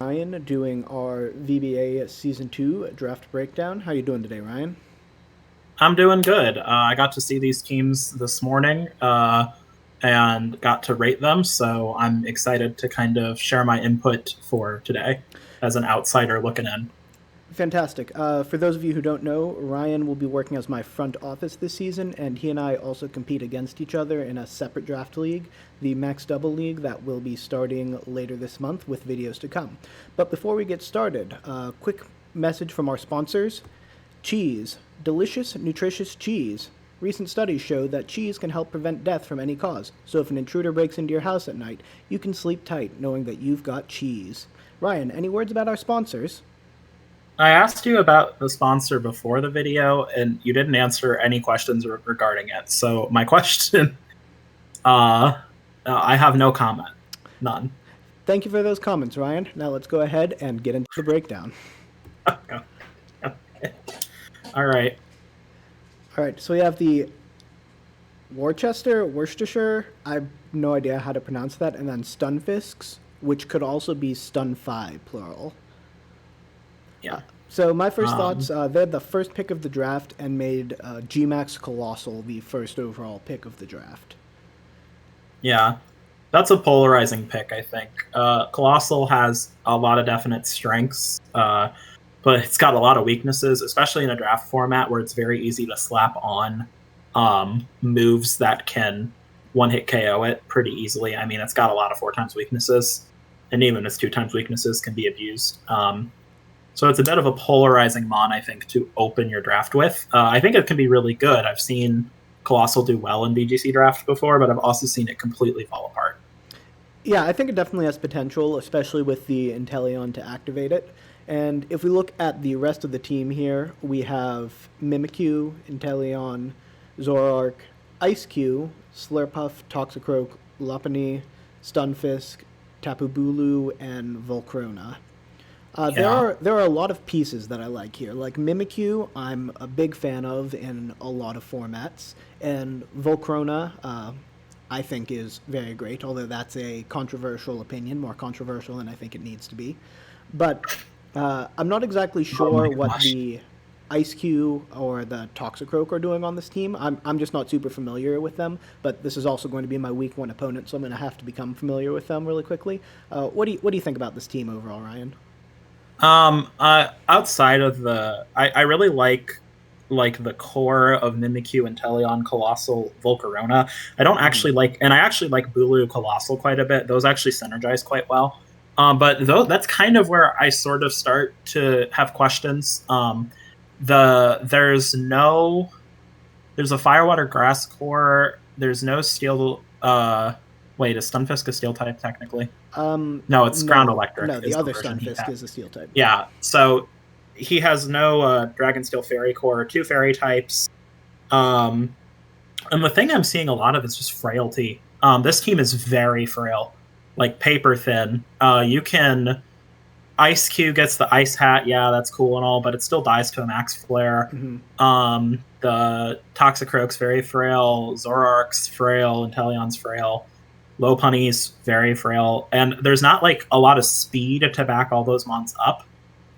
Ryan doing our VBA Season 2 draft breakdown. How you doing today, Ryan? I'm doing good. I got to see these teams this morning and got to rate them, so I'm excited to kind of share my input for today as an outsider looking in. Fantastic. For those of you who don't know, Ryan will be working as my front office this season, and he and I also compete against each other in a separate draft league, the Max Double League, that will be starting later this month with videos to come. But before we get started, a quick message from our sponsors. Cheese. Delicious, nutritious cheese. Recent studies show that cheese can help prevent death from any cause, so if an intruder breaks into your house at night, you can sleep tight knowing that you've got cheese. Ryan, any words about our sponsors? I asked you about the sponsor before the video, and you didn't answer any questions regarding it. So my question, I have no comment. None. Thank you for those comments, Ryan. Now let's go ahead and get into the breakdown. Okay. All right. All right, so we have the Worcestershire, I have no idea how to pronounce that, and then Stunfisks, which could also be Stunfi, plural. Yeah. So my first thoughts, they're the first pick of the draft and made G-Max Colossal the first overall pick of the draft. Yeah, that's a polarizing pick, I think. Colossal has a lot of definite strengths, but it's got a lot of weaknesses, especially in a draft format where it's very easy to slap on moves that can one-hit KO it pretty easily. I mean, it's got a lot of 4x weaknesses, and even its 2x weaknesses can be abused. So it's a bit of a polarizing mon, I think, to open your draft with. I think it can be really good. I've seen Colossal do well in VGC draft before, but I've also seen it completely fall apart. Yeah, I think it definitely has potential, especially with the Inteleon to activate it. And if we look at the rest of the team here, we have Mimikyu, Inteleon, Zoroark, Ice-Q, Slurpuff, Toxicroak, Lopunny, Stunfisk, Tapu Bulu, and Volcarona. There are a lot of pieces that I like here. Like Mimikyu, I'm a big fan of in a lot of formats, and Volcarona, I think is very great, although that's a controversial opinion, more controversial than I think it needs to be. But I'm not exactly sure what the Ice-Q or the Toxicroak are doing on this team. I'm just not super familiar with them, but this is also going to be my week 1 opponent, so I'm going to have to become familiar with them really quickly. What do you think about this team overall, Ryan? Outside of I really like the core of Mimikyu, Inteleon, Colossal, Volcarona. I don't actually like, and I actually like Bulu, Colossal quite a bit. Those actually synergize quite well. But that's kind of where I sort of start to have questions. There's a Firewater Grass core. There's no Steel. Wait, is Stunfisk a Steel type technically? No, it's Ground Electric. No, the other Stunfisk is a Steel type. Yeah, so he has no Dragon Steel Fairy core or 2 Fairy types. And the thing I'm seeing a lot of is just frailty. This team is very frail, like paper thin. You can Ice-Q gets the Ice Hat, yeah, that's cool and all, but it still dies to a Max Flare. Mm-hmm. The Toxicroak's very frail, Zoroark's frail, Inteleon's frail. Lopunny's very frail, and there's not like a lot of speed to back all those mons up.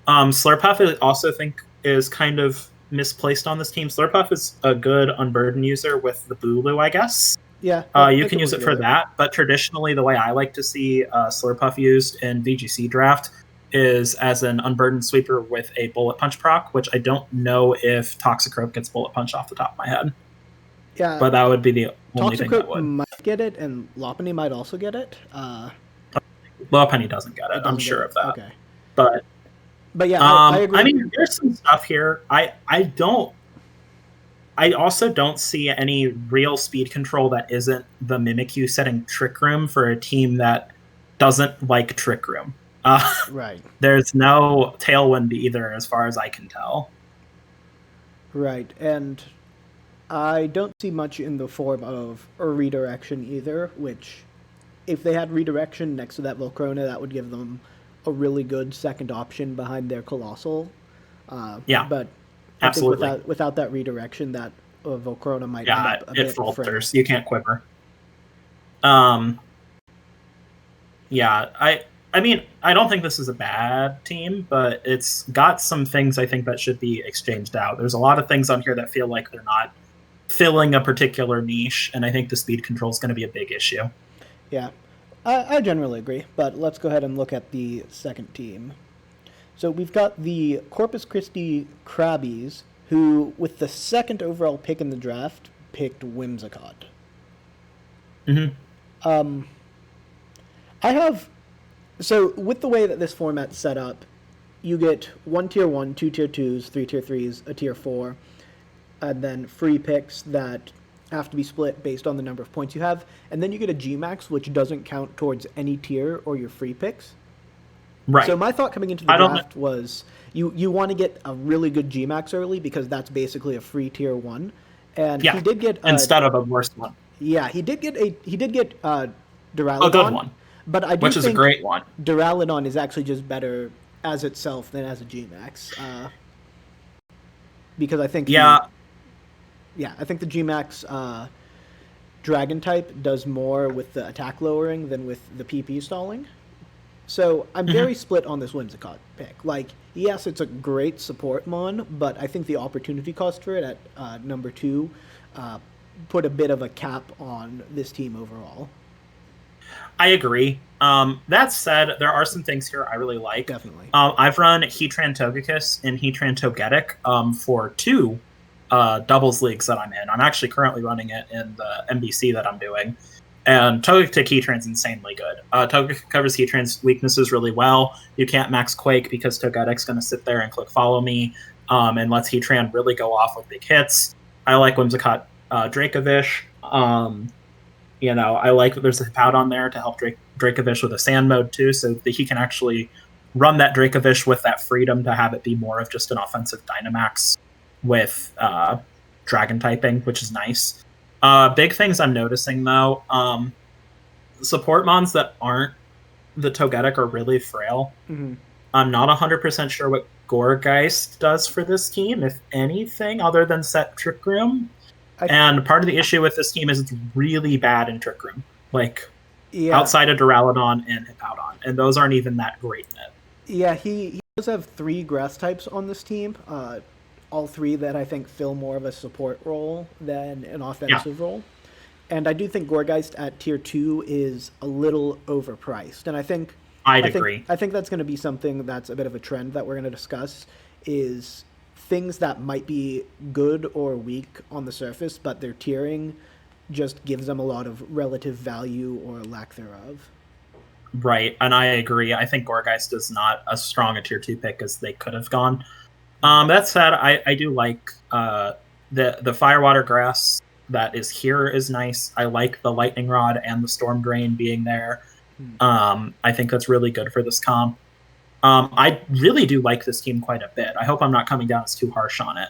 Slurpuff I also think is kind of misplaced on this team. Slurpuff is a good Unburden user with the Bulu, I guess. Yeah. You can use it for that, but traditionally the way I like to see Slurpuff used in VGC draft is as an Unburden sweeper with a Bullet Punch proc, which I don't know if Toxicroak gets Bullet Punch off the top of my head. Yeah, but that would be the only thing that would. Might get it, and Lopunny might also get it. Lopunny doesn't get it. I'm sure of that. Okay. But yeah, I agree. I mean, there's some stuff here. I also don't see any real speed control that isn't the Mimikyu setting Trick Room for a team that doesn't like Trick Room. Right. There's no Tailwind either, as far as I can tell. Right, and I don't see much in the form of a redirection either, which, if they had redirection next to that Volcarona, that would give them a really good second option behind their Colossal. Yeah, but absolutely. I think without that redirection, that Volcarona might end up a it bit falters. You can't quiver. Yeah, I mean, I don't think this is a bad team, but it's got some things I think that should be exchanged out. There's a lot of things on here that feel like they're not filling a particular niche, and I think the speed control is going to be a big issue. Yeah, I generally agree, but let's go ahead and look at the second team. So we've got the Corpus Christi Krabbys, who, with the second overall pick in the draft, picked Whimsicott. Mm-hmm. So with the way that this format's set up, you get 1 tier 1, 2 tier 2s, 3 tier 3s, a tier 4, and then free picks that have to be split based on the number of points you have, and then you get a Gmax, which doesn't count towards any tier or your free picks. Right. So my thought coming into the draft was you want to get a really good Gmax early because that's basically a free tier 1, and he did get instead of a worse one. Yeah, he did get Duraludon. A good one. But I do which is a great one. Duraludon is actually just better as itself than as a Gmax. Because I think I think the Gmax Dragon type does more with the attack lowering than with the PP stalling. So I'm very split on this Whimsicott pick. Like, yes, it's a great support mon, but I think the opportunity cost for it at number 2 put a bit of a cap on this team overall. I agree. That said, there are some things here I really like. Definitely. I've run Heatran Togekiss and Heatran Togetic for 2 doubles leagues that I'm in. I'm actually currently running it in the MBC that I'm doing. And Togetic Heatran's insanely good. Togetic covers Heatran's weaknesses really well. You can't max Quake because Togetic's going to sit there and click follow me and lets Heatran really go off with big hits. I like Whimsicott Dracovish. I like that there's a Hippowdon there to help Dracovish with a sand mode too, so that he can actually run that Dracovish with that freedom to have it be more of just an offensive Dynamax with Dragon typing, which is nice. Big things I'm noticing though, support mons that aren't the Togetic are really frail. Mm-hmm. I'm not 100% sure what Gourgeist does for this team, if anything, other than set Trick Room. And part of the issue with this team is it's really bad in Trick Room. Outside of Duraludon and Hippowdon. And those aren't even that great in it. Yeah, he does have 3 grass types on this team. All 3 that I think fill more of a support role than an offensive role. And I do think Gourgeist at tier 2 is a little overpriced. And I'd agree. I think that's going to be something that's a bit of a trend that we're going to discuss is things that might be good or weak on the surface, but their tiering just gives them a lot of relative value or lack thereof. Right, and I agree. I think Gourgeist is not as strong a tier 2 pick as they could have gone. That said, I do like the Firewater Grass that is here is nice. I like the Lightning Rod and the Storm Drain being there. I think that's really good for this comp. I really do like this team quite a bit. I hope I'm not coming down as too harsh on it.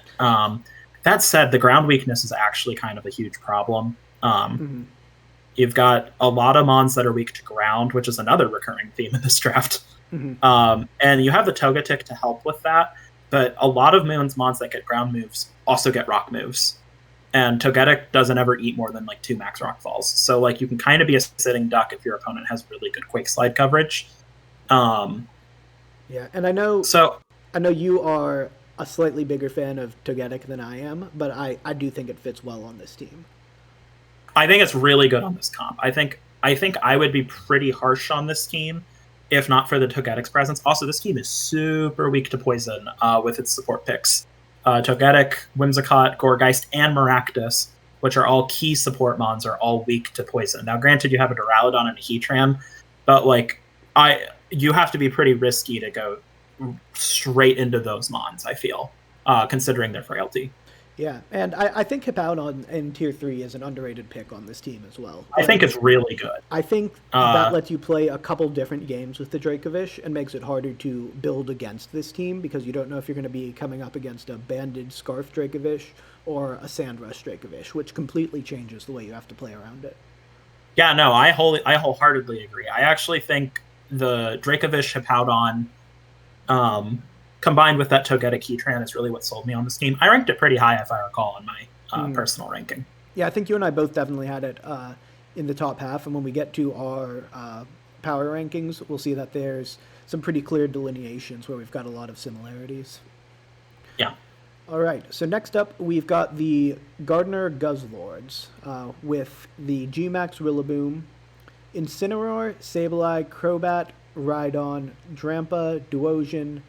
That said, the ground weakness is actually kind of a huge problem. You've got a lot of mons that are weak to ground, which is another recurring theme in this draft. And you have the Togetic to help with that, but a lot of mons that get ground moves also get rock moves. And Togetic doesn't ever eat more than 2 max rock falls. So you can kind of be a sitting duck if your opponent has really good Quake Slide coverage. Yeah, and I know you are a slightly bigger fan of Togetic than I am, but I do think it fits well on this team. I think it's really good on this comp. I think I would be pretty harsh on this team if not for the Togetic's presence. Also, this team is super weak to poison with its support picks. Togetic, Whimsicott, Gourgeist, and Maractus, which are all key support mons, are all weak to poison. Now, granted, you have a Duraludon and a Heatran, but you have to be pretty risky to go straight into those mons, I feel, considering their frailty. Yeah, and I think Hippowdon in Tier 3 is an underrated pick on this team as well. I think it's really good. I think that lets you play a couple different games with the Dracovish and makes it harder to build against this team because you don't know if you're going to be coming up against a Banded Scarf Dracovish or a Sandrush Dracovish, which completely changes the way you have to play around it. Yeah, no, I wholeheartedly agree. I actually think the Dracovish Hippowdon combined with that Togetic Heatran is really what sold me on this team. I ranked it pretty high, if I recall, in my personal ranking. Yeah, I think you and I both definitely had it in the top half, and when we get to our power rankings, we'll see that there's some pretty clear delineations where we've got a lot of similarities. Yeah. All right, so next up, we've got the Gardener Guzzlords with the G-Max Rillaboom, Incineroar, Sableye, Crobat, Rhydon, Drampa, Duosion,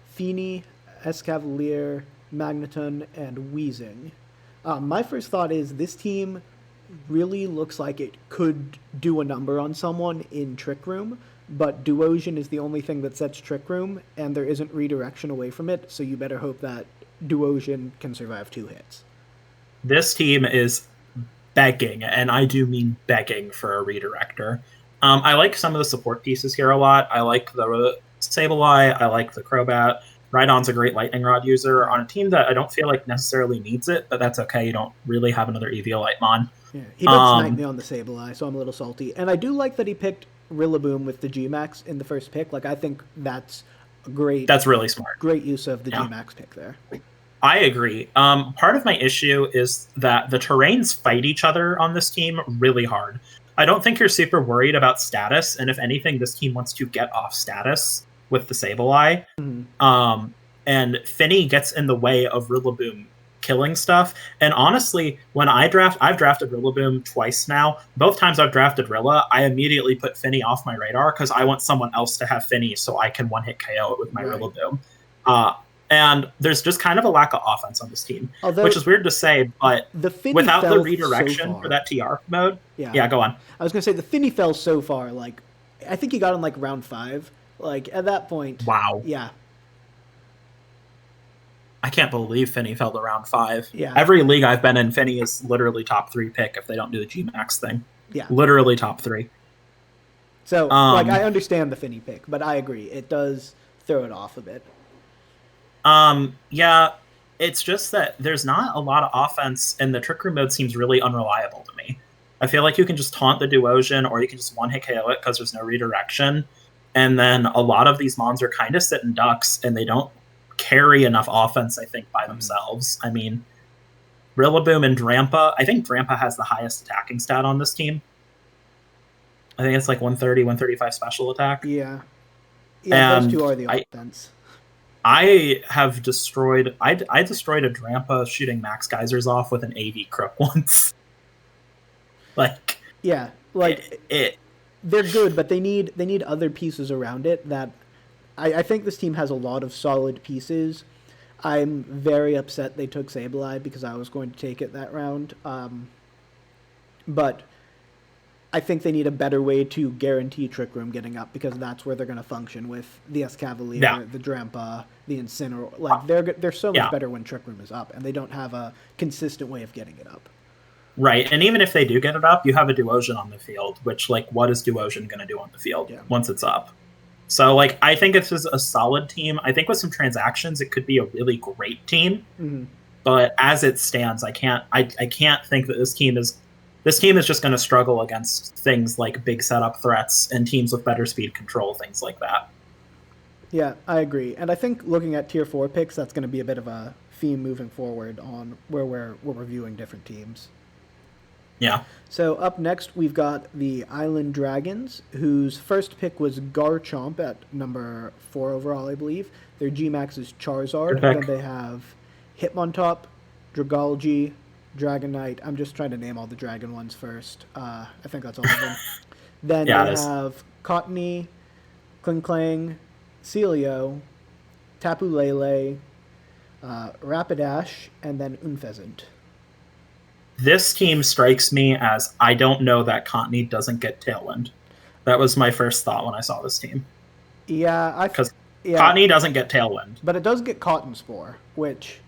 Feeny, Escavalier, Magneton, and Weezing. My first thought is this team really looks like it could do a number on someone in Trick Room, but Duosion is the only thing that sets Trick Room, and there isn't redirection away from it, so you better hope that Duosion can survive 2 hits. This team is begging, and I do mean begging, for a redirector. I like some of the support pieces here a lot. I like the Sableye, I like the Crobat. Rhydon's a great Lightning Rod user on a team that I don't feel like necessarily needs it, but that's okay. You don't really have another Eviolitemonn. Yeah, he did snipe me on the Sableye, so I'm a little salty. And I do like that he picked Rillaboom with the G-Max in the first pick. Like, I think that's a great... That's really smart. Great use of the G-Max pick there. I agree. Part of my issue is that the terrains fight each other on this team really hard. I don't think you're super worried about status, and if anything, this team wants to get off status with the Sableye. Mm-hmm. And Finny gets in the way of Rillaboom killing stuff. And honestly, when I've drafted Rillaboom twice now. Both times I've drafted Rilla, I immediately put Finny off my radar because I want someone else to have Finny so I can one-hit KO it with my Rillaboom. And there's just kind of a lack of offense on this team, which is weird to say, but without the redirection for that TR mode... Yeah, go on. I was going to say, the Finny fell so far. Like, I think he got in, like, round 5. Like, at that point... Wow. Yeah. I can't believe Finny fell to round 5. Yeah. Every league I've been in, Finny is literally top 3 pick if they don't do the G-Max thing. Yeah. Literally top 3. So, like, I understand the Finny pick, but I agree. It does throw it off a bit. Yeah, it's just that there's not a lot of offense, and the Trick Room mode seems really unreliable to me. I feel like you can just taunt the Duosion, or you can just one-hit KO it because there's no redirection. And then a lot of these mons are kind of sitting ducks, and they don't carry enough offense, I think, by themselves. I mean, Rillaboom and Drampa, I think Drampa has the highest attacking stat on this team. I think it's like 130, 135 special attack. Yeah. Yeah, and those two are the offense. I destroyed a Drampa shooting Max Geysers off with an AV Crook once. Like, yeah, like they're good, but they need other pieces around it. That I think this team has a lot of solid pieces. I'm very upset they took Sableye because I was going to take it that round. But I think they need a better way to guarantee Trick Room getting up, because that's where they're going to function with the Escavalier, the Drampa, the Incineroar. Like, they're so much better when Trick Room is up, and they don't have a consistent way of getting it up. Right, and even if they do get it up, you have a Duosion on the field, which, like, what is Duosion going to do on the field once it's up? So, like, I think this is a solid team. I think with some transactions, it could be a really great team. Mm-hmm. But as it stands, I can't think that this team is just going to struggle against things like big setup threats and teams with better speed control, things like that. Yeah, I agree. And I think looking at Tier 4 picks, that's going to be a bit of a theme moving forward on where we're reviewing different teams. Yeah. So up next, we've got the Island Dragons, whose first pick was Garchomp at number 4 overall, I believe. Their G-Max is Charizard. Then they have Hitmontop, Dragalge, Dragonite. I'm just trying to name all the dragon ones first. I think that's all of them. Then they have Cottony, Klinklang, Celio, Tapu Lele, Rapidash, and then Unfezant. This team strikes me as, I don't know that Cottony doesn't get Tailwind. That was my first thought when I saw this team. Yeah, because Cottony doesn't get Tailwind. But it does get Cotton Spore, which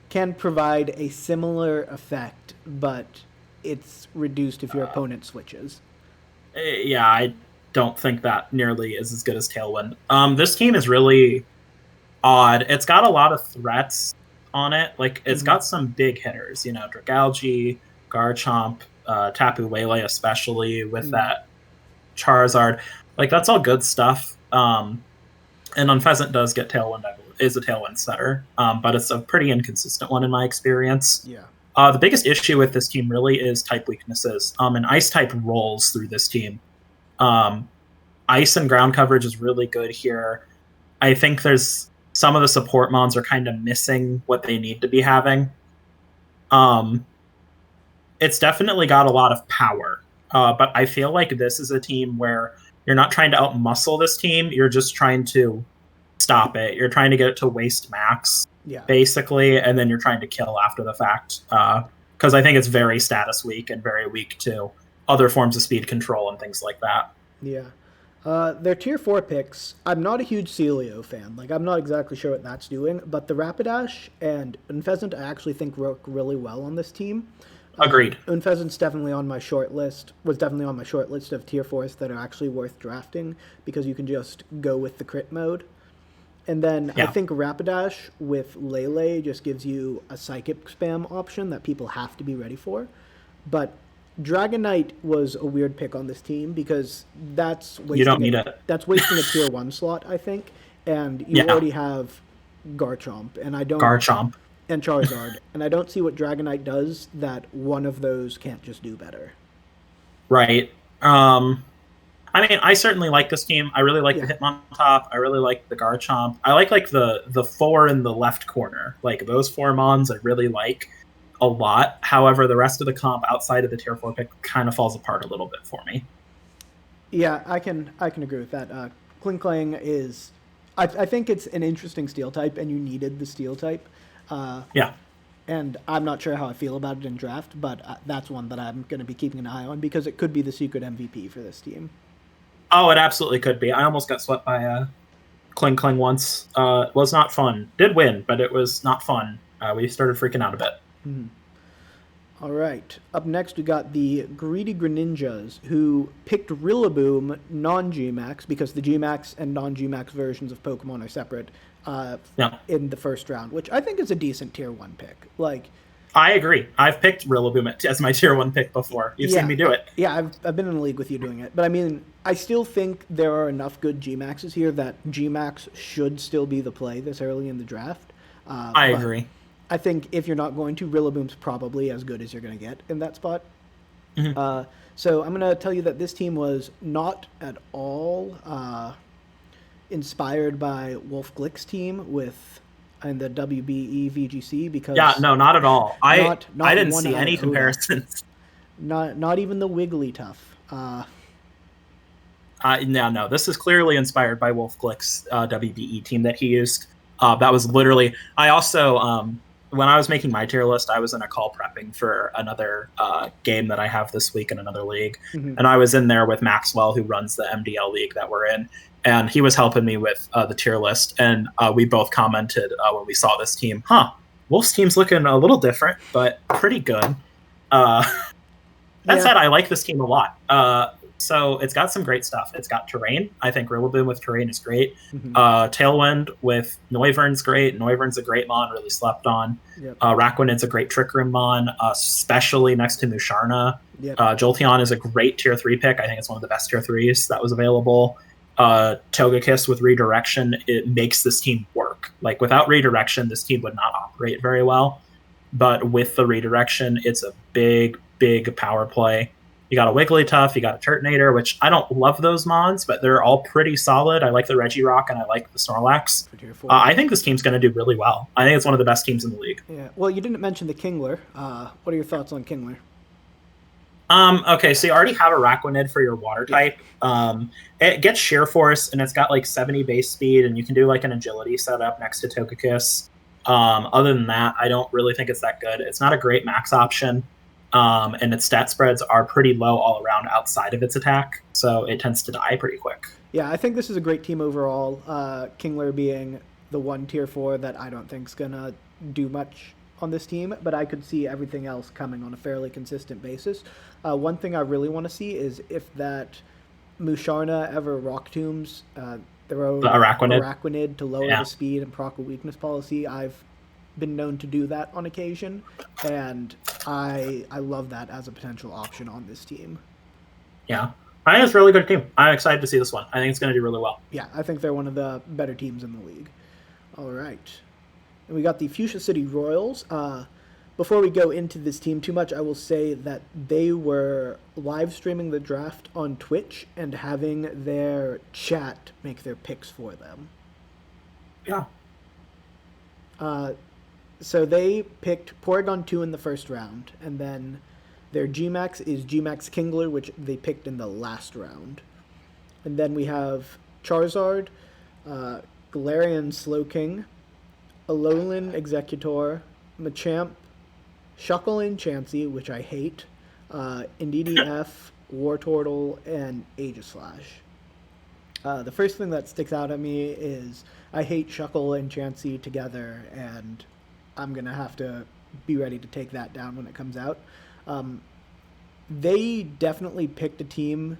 can provide a similar effect, but it's reduced if your opponent switches. Yeah, I don't think that nearly is as good as Tailwind. This team is really odd. It's got a lot of threats on it. Like, it's got some big hitters, Dragalge, Garchomp, Tapu Lele especially with that Charizard. Like, that's all good stuff. And Unfezant does get Tailwind, is a Tailwind setter, but it's a pretty inconsistent one in my experience. Yeah. The biggest issue with this team really is type weaknesses. And Ice type rolls through this team. Ice and ground coverage is really good here. I think there's some of the support mons are kind of missing what they need to be having. It's definitely got a lot of power, but I feel like this is a team where you're not trying to outmuscle this team. You're just trying to stop it. You're trying to get it to waste max, basically, and then you're trying to kill after the fact. Because I think it's very status weak and very weak to other forms of speed control and things like that. Yeah. Their tier 4 picks, I'm not a huge Celio fan. Like, I'm not exactly sure what that's doing, but the Rapidash and Unpheasant I actually think work really well on this team. Agreed. Unpheasant's definitely on my short list, was definitely on my short list of tier 4s that are actually worth drafting because you can just go with the crit mode. And then I think Rapidash with Lele just gives you a psychic spam option that people have to be ready for. But Dragonite was a weird pick on this team because that's wasting you don't need it. That's wasting a tier 1 slot, I think. And you already have Garchomp, and I don't Garchomp. And Charizard, and I don't see what Dragonite does that one of those can't just do better. Right. I mean, I certainly like this team. I really like the Hitmontop. I really like the Garchomp. I like the 4 in the left corner. Like, those 4 mons I really like a lot. However, the rest of the comp outside of the tier 4 pick kind of falls apart a little bit for me. Yeah, I can agree with that. Klinklang is... I think it's an interesting steel type, and you needed the steel type. And I'm not sure how I feel about it in draft, but that's one that I'm going to be keeping an eye on because it could be the secret MVP for this team. Oh, it absolutely could be. I almost got swept by Klinklang once. It was not fun. Did win, but it was not fun. We started freaking out a bit. Mm-hmm. All right. Up next, we got the Greedy Greninjas, who picked Rillaboom non-Gmax because the Gmax and non-Gmax versions of Pokemon are separate in the first round, which I think is a decent tier 1 pick. Like, I agree. I've picked Rillaboom as my tier 1 pick before. You've seen me do it. Yeah, I've been in a league with you doing it. But I mean, I still think there are enough good Gmaxes here that Gmax should still be the play this early in the draft. I agree. I think if you're not going to, Rillaboom's probably as good as you're going to get in that spot. Mm-hmm. So I'm going to tell you that this team was not at all inspired by Wolf Glick's team in the WBE VGC because not at all. I didn't see any comparisons. Not even the Wigglytuff. No. This is clearly inspired by Wolf Glick's WBE team that he used. That was literally. I also when I was making my tier list, I was in a call prepping for another game that I have this week in another league. Mm-hmm. And I was in there with Maxwell, who runs the MDL league that we're in. And he was helping me with the tier list. And we both commented when we saw this team, Wolf's team's looking a little different, but pretty good. That said, I like this team a lot. So it's got some great stuff. It's got terrain. I think Rillaboom with terrain is great. Mm-hmm. Tailwind with Noivern's great. Noivern's a great mon, really slept on. Yep. Rakwanid's a great Trick Room mon, especially next to Musharna. Yep. Jolteon is a great tier 3 pick. I think it's one of the best tier 3s that was available. Togekiss with redirection, it makes this team work. Like, without redirection, this team would not operate very well. But with the redirection, it's a big, big power play. You got a Wigglytuff, you got a Turtonator, which I don't love those mons, but they're all pretty solid. I like the Regirock and I like the Snorlax. I think this team's going to do really well. I think it's one of the best teams in the league. Yeah. Well, you didn't mention the Kingler. What are your thoughts on Kingler? Okay, so you already have a Rakwanid for your water type. It gets Sheer Force, and it's got like 70 base speed, and you can do like an agility setup next to Togekiss. Other than that, I don't really think it's that good. It's not a great max option. And its stat spreads are pretty low all around outside of its attack, so it tends to die pretty quick. Yeah, I think this is a great team overall. Kingler being the one tier 4 that I don't think is going to do much on this team, but I could see everything else coming on a fairly consistent basis. One thing I really want to see is if that Musharna ever Rock Tombs their own Araquanid to lower the speed and proc a weakness policy. I've been known to do that on occasion, and I love that as a potential option on this team. Yeah, I think it's a really good team. I'm excited to see this one. I think it's going to do really well. Yeah, I think they're one of the better teams in the league. All right. And we got the Fuchsia City Royals. Before we go into this team too much, I will say that they were live streaming the draft on Twitch and having their chat make their picks for them. Yeah. So they picked Porygon 2 in the first round, and then their Gmax is Gmax Kingler, which they picked in the last round. And then we have Charizard, Galarian Slowking, Alolan Executor, Machamp, Shuckle Chansey, which I hate, Indeedee F, Wartortle, and Aegislash. The first thing that sticks out at me is I hate Shuckle and Chansey together, and I'm going to have to be ready to take that down when it comes out. They definitely picked a team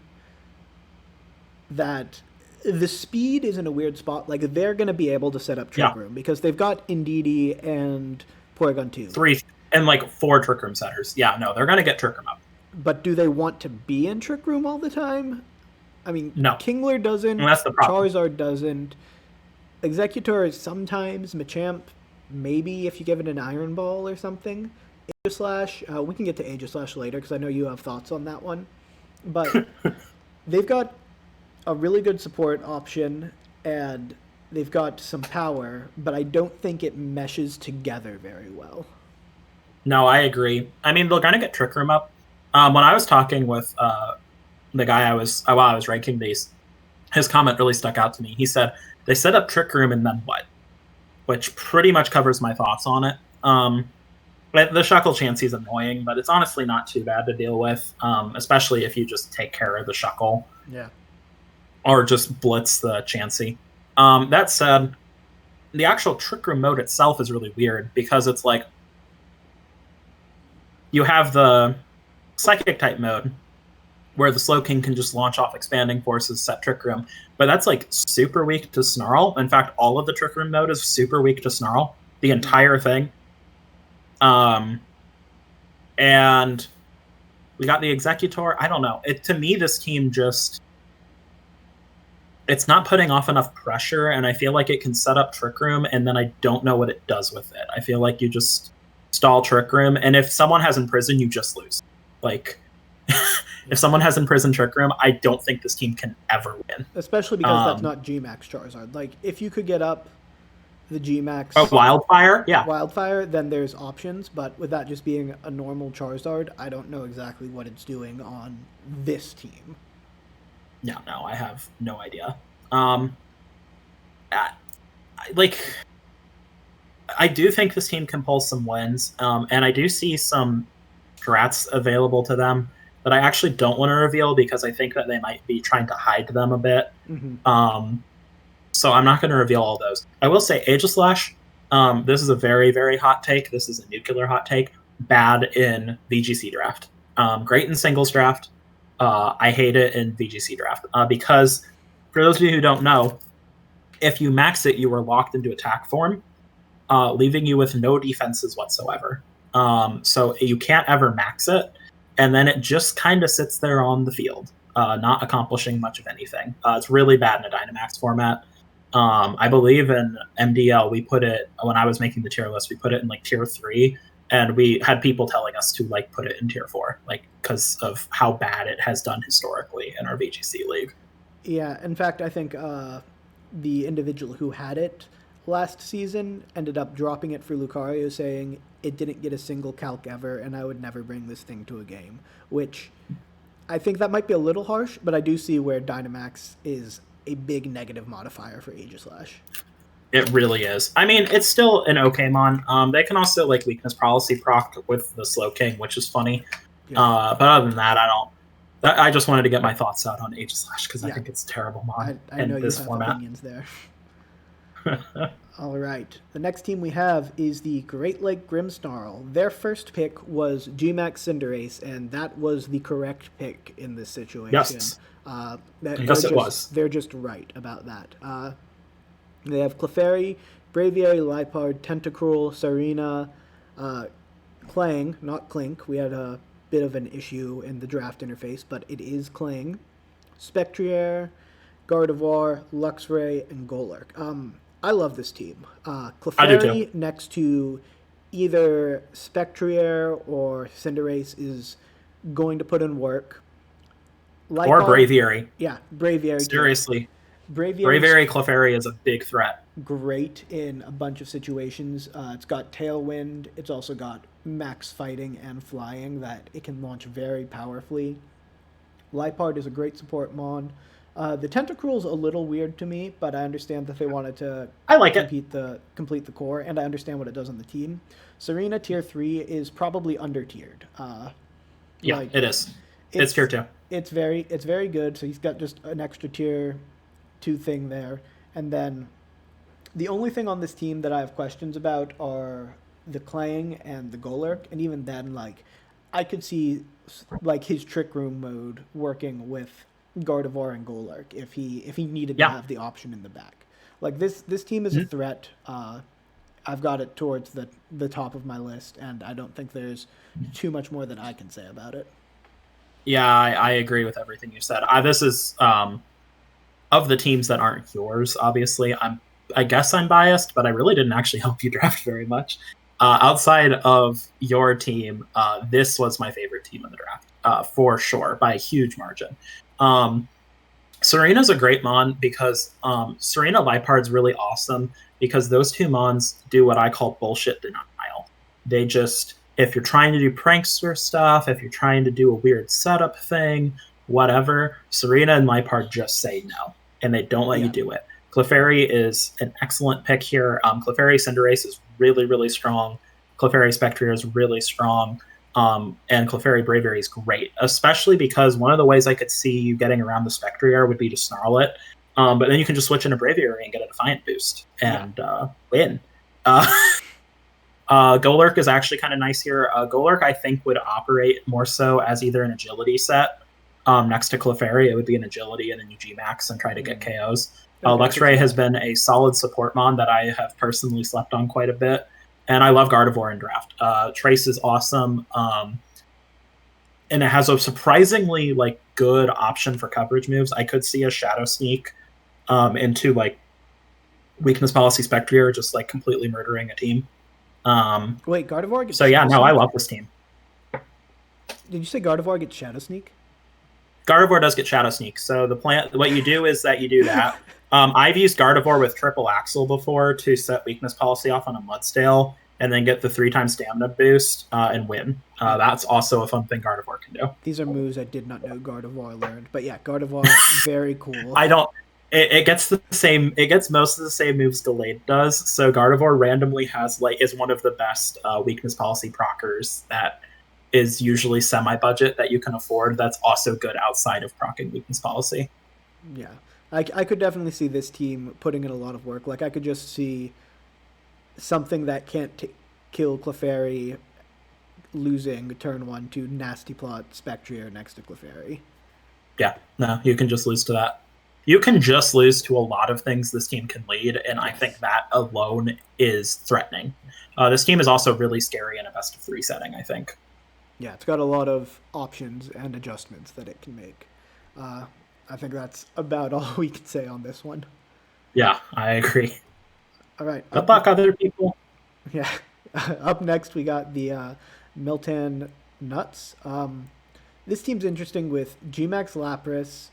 that the speed is in a weird spot. Like, they're going to be able to set up Trick Room because they've got Indeedee and Porygon 2. 3 and like 4 Trick Room setters. Yeah, no, they're going to get Trick Room up. But do they want to be in Trick Room all the time? I mean, no. Kingler doesn't. And that's the problem. Charizard doesn't. Executor is sometimes. Machamp, maybe if you give it an Iron Ball or something. Aegislash, we can get to Aegislash later because I know you have thoughts on that one. But they've got a really good support option and they've got some power, but I don't think it meshes together very well. No, I agree. I mean, they're going to get Trick Room up. When I was talking with the guy while I was ranking these, his comment really stuck out to me. He said, they set up Trick Room and then what? Which pretty much covers my thoughts on it. The Shuckle Chansey is annoying, but it's honestly not too bad to deal with, especially if you just take care of the Shuckle. Yeah. Or just blitz the Chansey. That said, the actual Trick Room mode itself is really weird because it's like you have the Psychic type mode where the Slowking can just launch off Expanding Forces, set Trick Room, but that's like super weak to Snarl. In fact, all of the Trick Room mode is super weak to Snarl, the entire thing. And we got the Executor. I don't know. To me, this team just, it's not putting off enough pressure, and I feel like it can set up Trick Room, and then I don't know what it does with it. I feel like you just stall Trick Room, and if someone has Imprison, you just lose. Like, if someone has Imprison Trick Room, I don't think this team can ever win. Especially because that's not Gmax Charizard. Like, if you could get up the Gmax... Oh, Wildfire? Yeah. Wildfire, then there's options, but with that just being a normal Charizard, I don't know exactly what it's doing on this team. Yeah, no, I have no idea. I do think this team can pull some wins, and I do see some strats available to them that I actually don't want to reveal because I think that they might be trying to hide them a bit. Mm-hmm. So I'm not going to reveal all those. I will say Aegislash, this is a very, very hot take. This is a nuclear hot take. Bad in VGC draft. Great in singles draft. I hate it in VGC draft because, for those of you who don't know, if you max it, you are locked into attack form, leaving you with no defenses whatsoever. So you can't ever max it, and then it just kind of sits there on the field, not accomplishing much of anything. It's really bad in a Dynamax format. I believe in MDL, we put it, when I was making the tier list, we put it in like tier 3, and we had people telling us to like put it in tier 4, like because of how bad it has done historically in our VGC league. Yeah, in fact, I think the individual who had it last season ended up dropping it for Lucario, saying it didn't get a single calc ever, and I would never bring this thing to a game, which I think that might be a little harsh, but I do see where Dynamax is a big negative modifier for Aegislash. It really is. I mean, it's still an okay mon. They can also like weakness policy proc with the Slowking, which is funny. Yeah. But other than that, I just wanted to get my thoughts out on Aegislash because I think it's a terrible mon I know in this you have format. Opinions there. All right. The next team we have is the Great Lake Grimmsnarl. Their first pick was Gmax Cinderace, and that was the correct pick in this situation. Yes. Yes, it was. They're just right about that. They have Clefairy, Braviary, Liepard, Tentacruel, Serena, Clang, not Clink. We had a bit of an issue in the draft interface, but it is Clang, Spectrier, Gardevoir, Luxray, and Golurk. I love this team. Clefairy next to either Spectrier or Cinderace is going to put in work. Or Braviary. Yeah, Braviary. Seriously. Braviary Clefairy is a big threat. Great in a bunch of situations. It's got Tailwind. It's also got max fighting and flying that it can launch very powerfully. Liepard is a great support mon. The Tentacruel's a little weird to me, but I understand that they wanted to complete the core, and I understand what it does on the team. Serena tier 3 is probably under tiered. It is. It's tier 2. It's very good. So he's got just an extra tier 2 thing there, and then the only thing on this team that I have questions about are the Clang and the Golurk, and even then, like, I could see like his Trick Room mode working with Gardevoir and Golurk if he needed to have the option in the back. Like this team is a threat. I've got it towards the top of my list, and I don't think there's too much more that I can say about it. Yeah, I agree with everything you said. This is of the teams that aren't yours. Obviously, I guess I'm biased, but I really didn't actually help you draft very much. Outside of your team, this was my favorite team in the draft, for sure, by a huge margin. Serena's a great mon because Serena Liepard's really awesome because those two mons do what I call bullshit denial. They just, if you're trying to do prankster stuff, if you're trying to do a weird setup thing, whatever, Serena and Liepard just say no, and they don't let you do it. Clefairy is an excellent pick here. Clefairy Cinderace is really, really strong. Clefairy Spectrier is really strong. And Clefairy Braviary is great, especially because one of the ways I could see you getting around the Spectrier would be to snarl it. But then you can just switch into Braviary and get a Defiant boost and win. Golurk is actually kind of nice here. Golurk, I think, would operate more so as either an agility set next to Clefairy. It would be an agility and then you G-Max and try to get KOs. Luxray has been a solid support mon that I have personally slept on quite a bit. And I love Gardevoir in draft. Trace is awesome. And it has a surprisingly like good option for coverage moves. I could see a Shadow Sneak into like Weakness Policy Spectrier just like completely murdering a team. Wait, Gardevoir gets I love this team. Did you say Gardevoir gets Shadow Sneak? Gardevoir does get Shadow Sneak. So what you do is that you do that. I've used Gardevoir with Triple Axle before to set Weakness Policy off on a Mudstale and then get the 3x stamina boost and win. That's also a fun thing Gardevoir can do. These are moves I did not know Gardevoir learned. But yeah, Gardevoir, very cool. It gets most of the same moves Delayed does. So Gardevoir randomly is one of the best Weakness Policy proccers that is usually semi-budget that you can afford. That's also good outside of proccing Weakness Policy. Yeah. I could definitely see this team putting in a lot of work. Like, I could just see something that can't kill Clefairy losing turn 1 to Nasty Plot Spectrier next to Clefairy. Yeah, no, you can just lose to that. You can just lose to a lot of things this team can lead, and I think that alone is threatening. This team is also really scary in a best-of-3 setting, I think. Yeah, it's got a lot of options and adjustments that it can make. I think that's about all we can say on this one. Yeah, I agree. All right. Good luck, other people. Yeah. Up next, we got the Milton Nuts. This team's interesting with G-Max Lapras,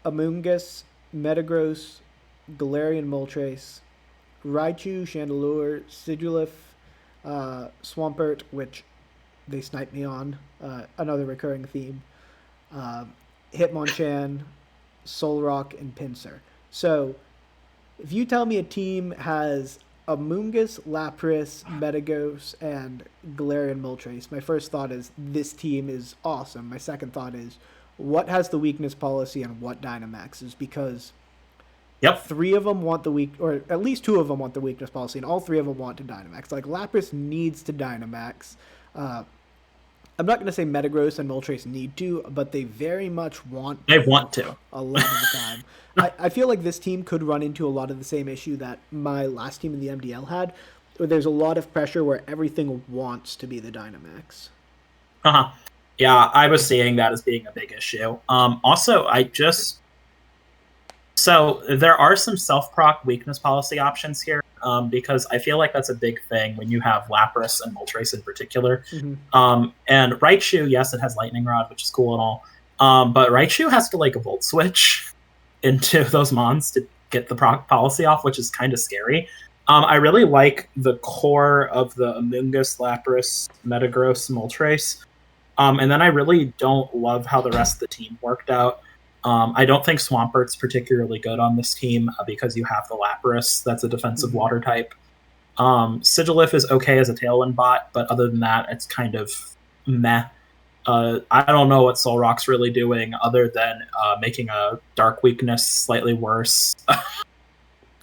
Amoonguss, Metagross, Galarian Moltres, Raichu, Chandelure, Sigilyph, Swampert, which they sniped me on, another recurring theme, Hitmonchan, Solrock, and Pinsir. So, if you tell me a team has Amoonguss, Lapras, Metagross, and Galarian Moltres, my first thought is this team is awesome. My second thought is what has the weakness policy and what Dynamaxes, because three of them want or at least two of them want the weakness policy, and all three of them want to Dynamax. Like, Lapras needs to Dynamax. I'm not going to say Metagross and Moltres need to, but they very much want to. They want to. A lot of the time. I feel like this team could run into a lot of the same issue that my last team in the MDL had, where there's a lot of pressure where everything wants to be the Dynamax. Uh-huh. Yeah, I was seeing that as being a big issue. Also, So there are some self-proc weakness policy options here, because I feel like that's a big thing when you have Lapras and Moltres in particular. And Raichu, yes, it has Lightning Rod, which is cool and all, but Raichu has to like Volt Switch into those mons to get the proc policy off, which is kind of scary. I really like the core of the Amoonguss, Lapras, Metagross, Moltres, and then I really don't love how the rest of the team worked out. I don't think Swampert's particularly good on this team because you have the Lapras. That's a defensive water type. Sigilyph is okay as a Tailwind bot, but other than that, it's kind of meh. I don't know what Solrock's really doing other than making a Dark Weakness slightly worse.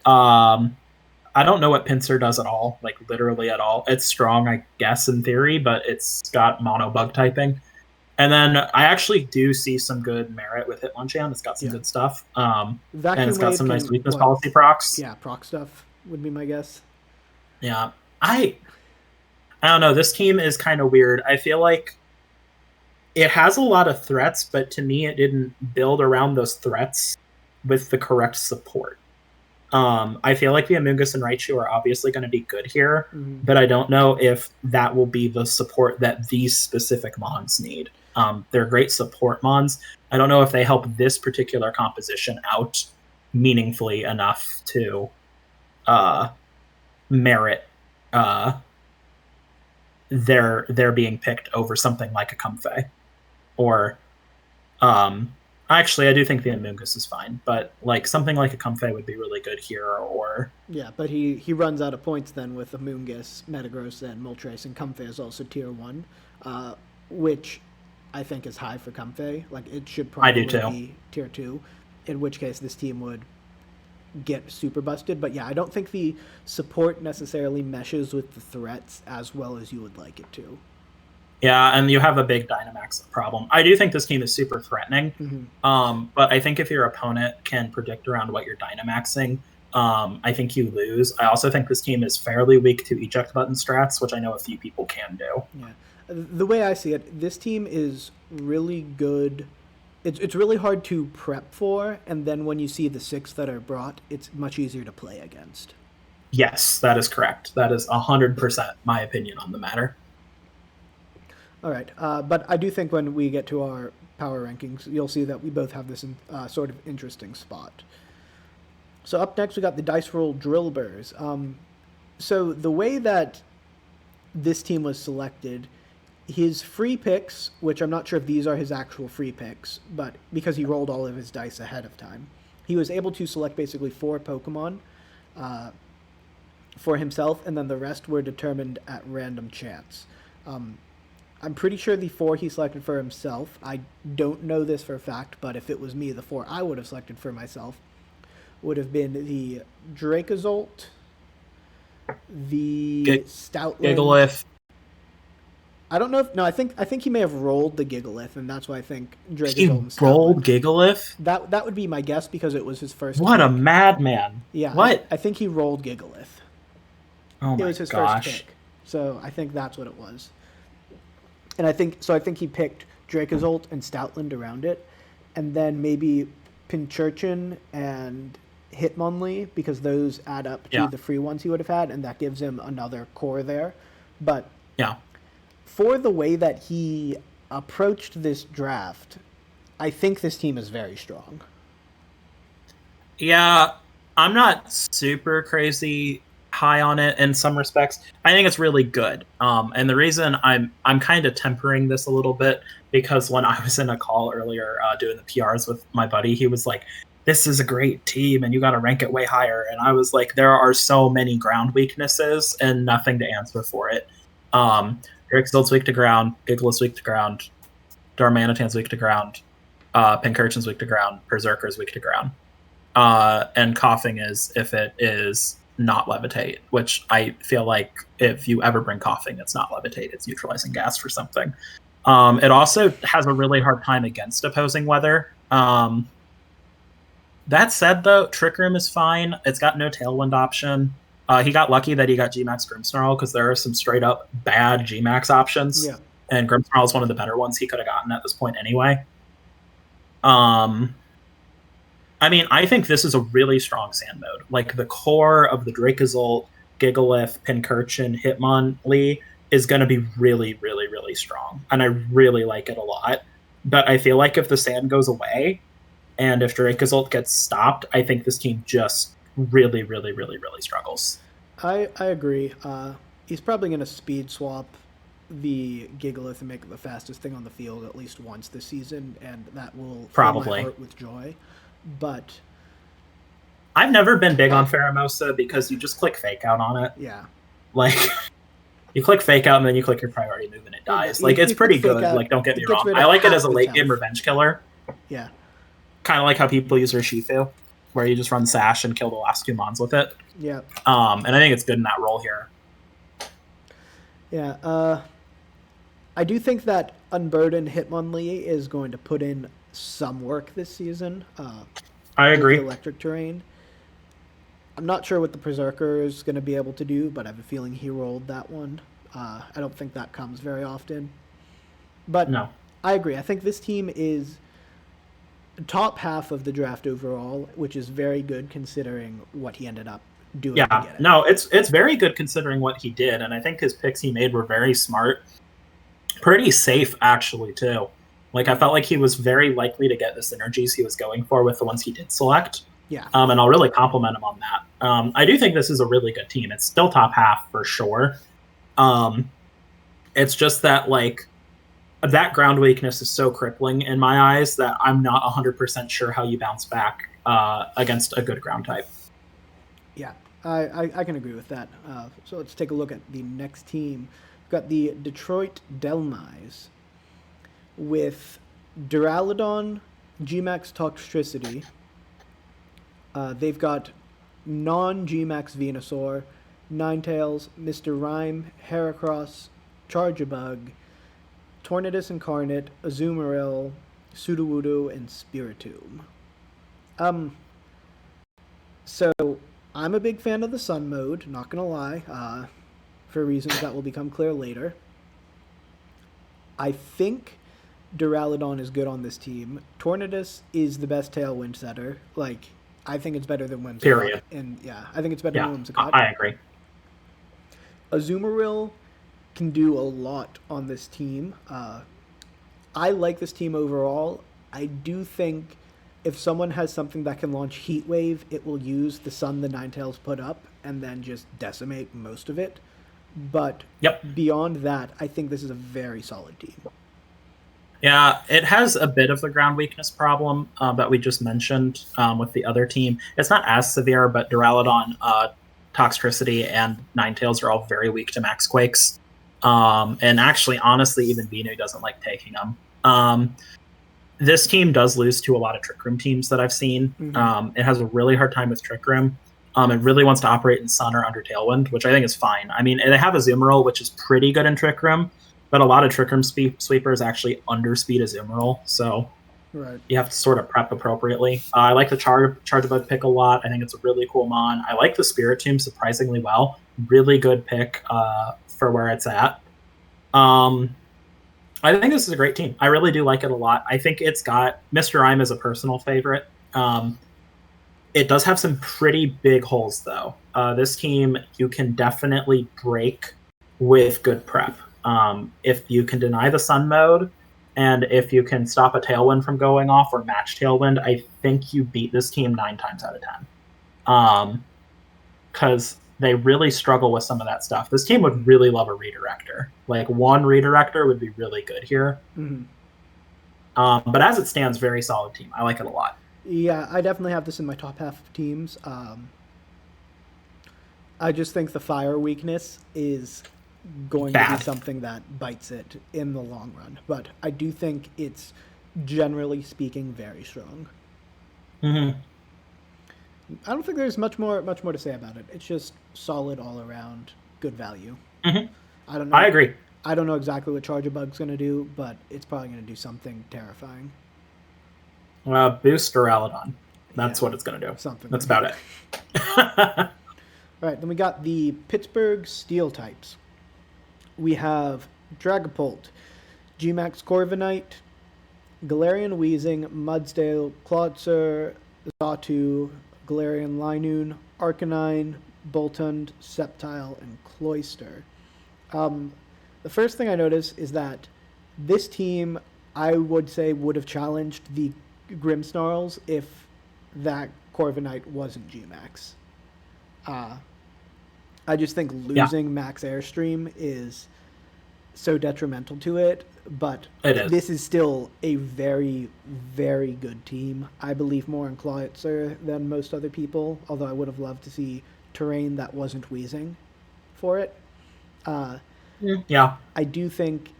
I don't know what Pinsir does at all, like literally at all. It's strong, I guess, in theory, but it's got mono bug typing. And then I actually do see some good merit with Hitmonchan. It's got some good stuff. And it's got some nice weakness policy procs. Yeah, proc stuff would be my guess. Yeah. I don't know. This team is kind of weird. I feel like it has a lot of threats, but to me it didn't build around those threats with the correct support. I feel like the Amoonguss and Raichu are obviously going to be good here, but I don't know if that will be the support that these specific mons need. They're great support mons. I don't know if they help this particular composition out meaningfully enough to merit their being picked over something like a Comfey. Or actually, I do think the Amoonguss is fine, but like something like a Comfey would be really good here. Or yeah, but he runs out of points then with Amoonguss, Metagross, and Moltres, and Comfey is also tier 1, which I think is high for Comfey. Like it should probably be tier 2, in which case this team would get super busted. But yeah, I don't think the support necessarily meshes with the threats as well as you would like it to. Yeah, and you have a big Dynamax problem. I do think this team is super threatening, but I think if your opponent can predict around what you're Dynamaxing, I think you lose. I also think this team is fairly weak to eject button strats, which I know a few people can do. Yeah, the way I see it, this team is really good. It's really hard to prep for, and then when you see the 6 that are brought, it's much easier to play against. Yes, that is correct. That is 100% my opinion on the matter. All right, but I do think when we get to our power rankings, you'll see that we both have this sort of interesting spot. So up next, we got the Diceroll Drilburs. So the way that this team was selected, his free picks, which I'm not sure if these are his actual free picks, but because he rolled all of his dice ahead of time, he was able to select basically 4 Pokemon for himself, and then the rest were determined at random chance. I'm pretty sure the 4 he selected for himself, I don't know this for a fact, but if it was me, the 4 I would have selected for myself would have been the Dracozolt, the Stoutland. Gigalith. I don't know if... No, I think he may have rolled the Gigalith, and that's why I think Dracozolt He rolled Gigalith? That would be my guess because it was his first What pick. A madman. Yeah. What? I think he rolled Gigalith. Oh my gosh. It was his first pick. So I think that's what it was. And I think he picked Dracozolt and Stoutland around it, and then maybe Pincurchin and Hitmonlee, because those add up to the free ones he would have had, and that gives him another core there. But yeah, for the way that he approached this draft, I think this team is very strong. Yeah, I'm not super crazy high on it in some respects. I think it's really good. And the reason I'm kind of tempering this a little bit, because when I was in a call earlier doing the PRs with my buddy, he was like, this is a great team and you got to rank it way higher. And I was like, there are so many ground weaknesses and nothing to answer for it. Dracozold's weak to ground, Gigalith's weak to ground, Darmanitan's weak to ground, Pincurchin's weak to ground, Berserker's weak to ground. And Coughing is if it is not levitate, which I feel like if you ever bring Coughing, it's not levitate, it's neutralizing gas for something. It also has a really hard time against opposing weather. That said, though, Trick Room is fine. It's got no Tailwind option. He got lucky that he got Gmax Grimmsnarl, because there are some straight up bad Gmax options. Yeah. And Grimmsnarl is one of the better ones he could have gotten at this point anyway. I I mean, I think this is a really strong sand mode. Like, the core of the Dracozolt, Gigalith, Pincurchin, Hitmonlee is going to be really, really, really strong. And I really like it a lot. But I feel like if the sand goes away and if Dracozolt gets stopped, I think this team just really, really, really, really struggles. I agree. He's probably going to speed swap the Gigalith and make it the fastest thing on the field at least once this season, and that will fill my heart with joy. But I've never been big on Pheromosa because you just click Fake Out on it. Yeah. Like, you click Fake Out and then you click your priority move and it dies. Like, it's pretty good. Like, don't get me wrong. I like it as a late game revenge killer. Yeah. Kind of like how people use Urshifu, where you just run Sash and kill the last 2 mons with it. Yeah. And I think it's good in that role here. Yeah. I do think that Unburdened Hitmonlee is going to put in some work this season. I agree. Electric terrain. I'm not sure what the Berserker is going to be able to do, but I have a feeling he rolled that one. I don't think that comes very often. But no, I agree. I think this team is top half of the draft overall, which is very good considering what he ended up doing. Yeah, no, it's very good considering what he did, and I think his picks he made were very smart. Pretty safe, actually, too. Like, I felt like he was very likely to get the synergies he was going for with the ones he did select. Yeah. And I'll really compliment him on that. I do think this is a really good team. It's still top half for sure. It's just that, like, that ground weakness is so crippling in my eyes that I'm not 100% sure how you bounce back against a good ground type. Yeah, I can agree with that. So let's take a look at the next team. We've got the Detroit Dhlemise with Duraludon, Gmax Toxtricity. They've got non-Gmax Venusaur, Ninetales, Mr. Rhyme, Heracross, Charjabug, Tornadus Incarnate, Azumarill, Sudowoodo, and Spiritomb. So I'm a big fan of the Sun mode, not gonna lie, for reasons that will become clear later. I think Duraludon is good on this team. Tornadus is the best Tailwind setter. Like, I think it's better than Whimsicott. Period. And yeah, I think it's better than Whimsicott. I agree. Azumarill can do a lot on this team. I like this team overall. I do think if someone has something that can launch Heat Wave, it will use the Sun the Ninetales put up and then just decimate most of it. But beyond that, I think this is a very solid team. Yeah, it has a bit of the ground weakness problem that we just mentioned with the other team. It's not as severe, but Duraludon, Toxtricity, and Ninetales are all very weak to Max Quakes. And actually, honestly, even Venu doesn't like taking them. This team does lose to a lot of Trick Room teams that I've seen. Mm-hmm. It has a really hard time with Trick Room. It really wants to operate in Sun or under Tailwind, which I think is fine. I mean, they have Azumarill, which is pretty good in Trick Room, but a lot of Trick Room sweepers actually underspeed Azumarill, so you have to sort of prep appropriately. I like the Charjabug pick a lot. I think it's a really cool mon. I like the Spiritomb surprisingly well. Really good pick for where it's at. I think this is a great team. I really do like it a lot. I think it's got Mr. Rhyme as a personal favorite. It does have some pretty big holes, though. This team, you can definitely break with good prep. If you can deny the Sun mode, and if you can stop a Tailwind from going off or match Tailwind, I think you beat this team 9 times out of 10. Because they really struggle with some of that stuff. This team would really love a redirector. Like, one redirector would be really good here. Mm-hmm. But as it stands, very solid team. I like it a lot. Yeah, I definitely have this in my top half of teams. I just think the fire weakness is going to be something that bites it in the long run. But I do think it's, generally speaking, very strong. Mm-hmm. I don't think there's much more to say about it. It's just solid all around, good value. Mm-hmm. I don't know. I agree. I don't know exactly what Charjabug's going to do, but it's probably going to do something terrifying. Boost Duraludon. That's what it's going to do. Something. That's about it. All right, then we got the Pittsburgh Steel types. We have Dragapult, Gmax Corviknight, Galarian Weezing, Mudsdale, Clodser, Xatu, Galarian Linoon, Arcanine, Boltund, Sceptile, and Cloyster. The first thing I notice is that this team, I would say, would have challenged the Grimmsnarls if that Corviknight wasn't G-Max. I just think losing Max Airstream is so detrimental to it, but this is still a very, very good team. I believe more in Cloyster than most other people, although I would have loved to see terrain that wasn't wheezing for it. I do think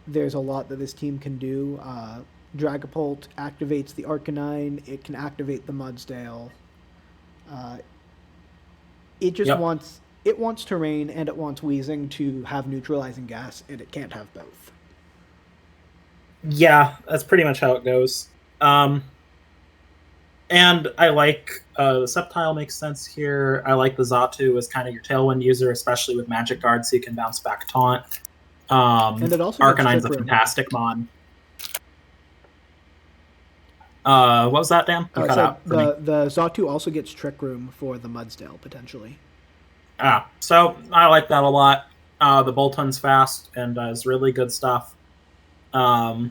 there's a lot that this team can do. Dragapult activates the Arcanine. It can activate the Mudsdale. It just wants terrain and it wants wheezing to have neutralizing gas, and it can't have both. Yeah, that's pretty much how it goes. And I like the Sceptile makes sense here. I like the Xatu as kind of your Tailwind user, especially with Magic Guard, so you can bounce back Taunt. And it also Arcanine's a fantastic mon. What was that, Dan? You cut out for me. The Xatu also gets Trick Room for the Mudsdale, potentially. So I like that a lot. The Boltund's fast and does really good stuff for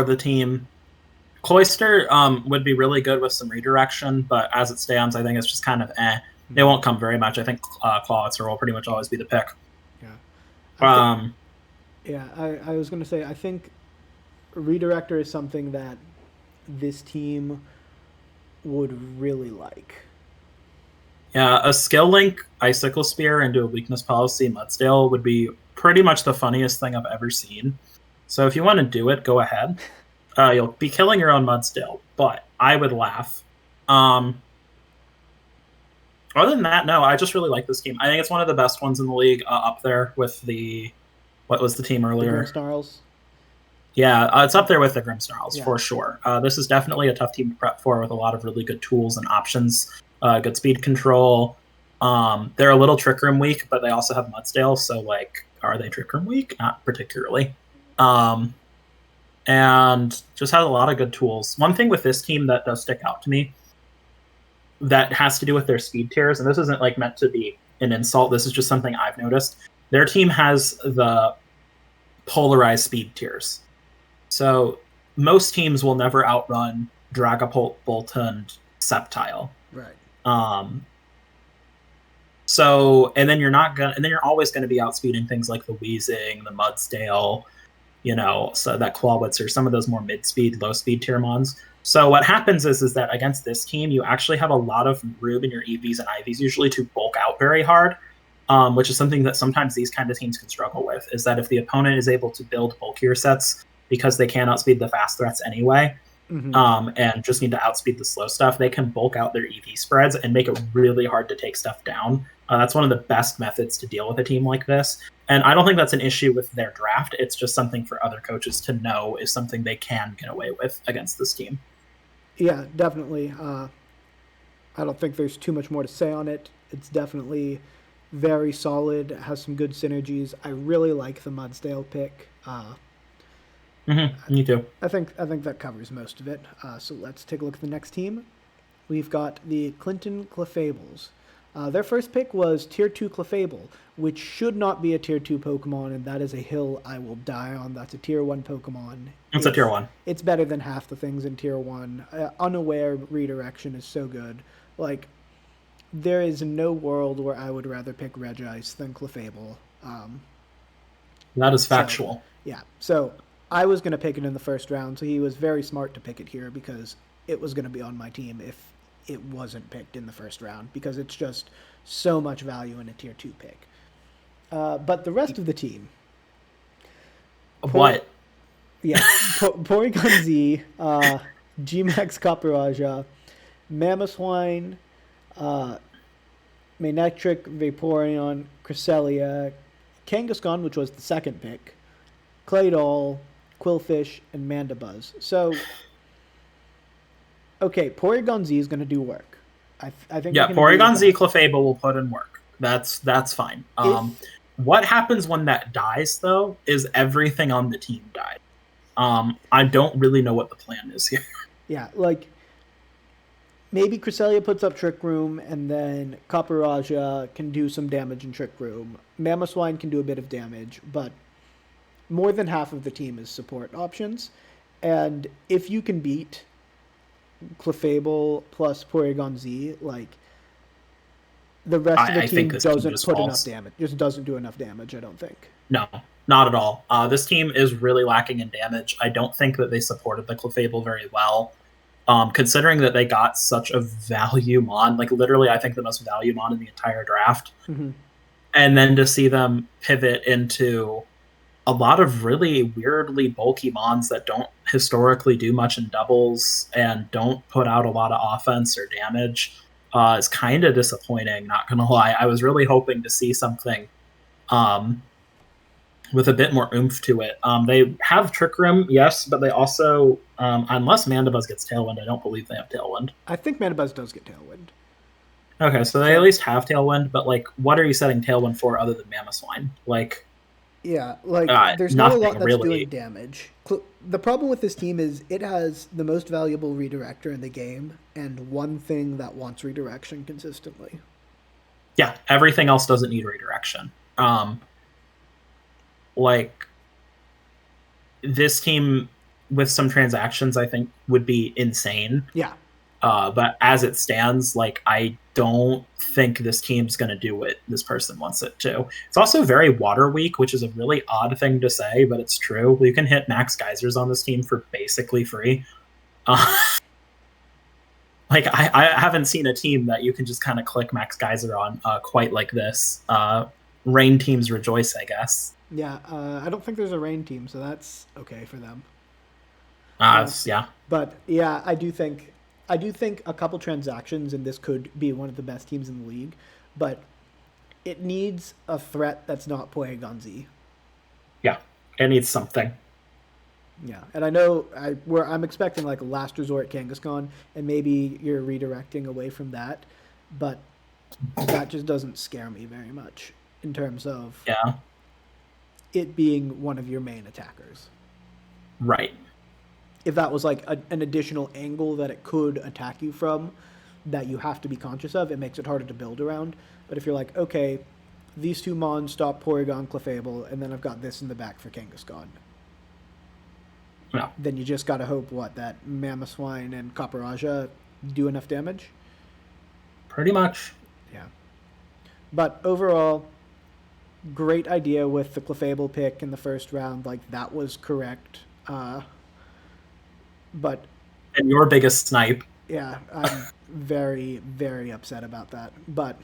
the team. Cloyster would be really good with some redirection, but as it stands, I think it's just kind of They won't come very much. I think Clawitzer will pretty much always be the pick. I was going to say, I think Redirector is something that this team would really like. Yeah, a skill link Icicle Spear into a weakness policy Mudsdale would be pretty much the funniest thing I've ever seen. So if you want to do it, go ahead. You'll be killing your own Mudsdale, but I would laugh. Other than that, no, I just really like this team. I think it's one of the best ones in the league, up there with the... What was the team earlier? The Grimmsnarls. Yeah, it's up there with the Grimmsnarls, for sure. This is definitely a tough team to prep for with a lot of really good tools and options. Good speed control. They're a little Trick Room weak, but they also have Mudsdale, so, like, are they Trick Room weak? Not particularly. And just has a lot of good tools. One thing with this team that does stick out to me that has to do with their speed tiers, and this isn't, like, meant to be an insult, this is just something I've noticed. Their team has the polarized speed tiers. So most teams will never outrun Dragapult, Boltund, Sceptile. Right. So, and then you're always going to be outspeeding things like the Weezing, the Mudsdale, so that Clawitzer, some of those more mid-speed, low-speed tier mons. So what happens is that against this team, you actually have a lot of room in your EVs and IVs usually to bulk out very hard, which is something that sometimes these kind of teams can struggle with, is that if the opponent is able to build bulkier sets because they can't outspeed the fast threats anyway, and just need to outspeed the slow stuff, they can bulk out their EV spreads and make it really hard to take stuff down. That's one of the best methods to deal with a team like this. And I don't think that's an issue with their draft. It's just something for other coaches to know is something they can get away with against this team. Yeah, definitely. I don't think there's too much more to say on it. It's definitely very solid. It has some good synergies. I really like the Mudsdale pick. Me too. I think that covers most of it. So let's take a look at the next team. We've got the Clinton Clefables. Their first pick was Tier 2 Clefable, which should not be a Tier 2 Pokemon, and that is a hill I will die on. That's a Tier 1 Pokemon. It's a Tier 1. It's better than half the things in Tier 1. Unaware Redirection is so good. Like, there is no world where I would rather pick Regice than Clefable. That is factual. So I was going to pick it in the first round, so he was very smart to pick it here because it was going to be on my team if it wasn't picked in the first round, because it's just so much value in a Tier 2 pick. But the rest of the team... What? Porygon Z, G-Max Copperajah, Mamoswine, Manectric, Vaporeon, Cresselia, Kangaskhan, which was the second pick, Claydol, Quillfish, and Mandibuzz. So... Okay, Porygon Z is going to do work. I think. Yeah, Porygon Z Clefable will put in work. That's fine. What happens when that dies, though, is everything on the team died. I don't really know what the plan is here. Yeah, like maybe Cresselia puts up Trick Room, and then Copperajah can do some damage in Trick Room. Mamoswine can do a bit of damage, but more than half of the team is support options. And if you can beat Clefable plus Porygon Z, like the rest of the team doesn't put enough damage. Just doesn't do enough damage, I don't think. No, not at all. This team is really lacking in damage. I don't think that they supported the Clefable very well. Considering that they got such a value mon, like literally I think the most value mon in the entire draft. Mm-hmm. And then to see them pivot into a lot of really weirdly bulky mons that don't historically do much in doubles and don't put out a lot of offense or damage is kind of disappointing, not gonna lie. I was really hoping to see something with a bit more oomph to it. They have Trick Room, yes, but they also, unless Mandibuzz gets Tailwind, I don't believe they have Tailwind. I think Mandibuzz does get Tailwind. Okay, so they at least have Tailwind, but like, what are you setting Tailwind for other than Mamoswine? Like, yeah, like there's not a lot that's doing damage. The problem with this team is it has the most valuable redirector in the game and one thing that wants redirection consistently. Yeah, everything else doesn't need redirection. Like, this team with some transactions, I think, would be insane. Yeah. But as it stands, like, I don't think this team's going to do what this person wants it to. It's also very water weak, which is a really odd thing to say, but it's true. You can hit max Scizors on this team for basically free. Like, I haven't seen a team that you can just kind of click max Geyser on quite like this. Rain teams rejoice, I guess. Yeah, I don't think there's a rain team, so that's okay for them. Yeah. But yeah, I do think a couple transactions and this could be one of the best teams in the league, but it needs a threat that's not Porygon Z. Yeah, it needs something. Yeah, and I know I'm expecting like a last resort Kangaskhan, and maybe you're redirecting away from that, but that just doesn't scare me very much in terms of it being one of your main attackers. Right. If that was like an additional angle that it could attack you from that you have to be conscious of, it makes it harder to build around. But if you're like, okay, these two mons stop Porygon, Clefable, and then I've got this in the back for Kangaskhan. Yeah. Then you just gotta hope that Mamoswine and Copperajah do enough damage? Pretty much. Yeah. But overall, great idea with the Clefable pick in the first round. Like, that was correct. But and your biggest snipe. Yeah, I'm very, very upset about that. But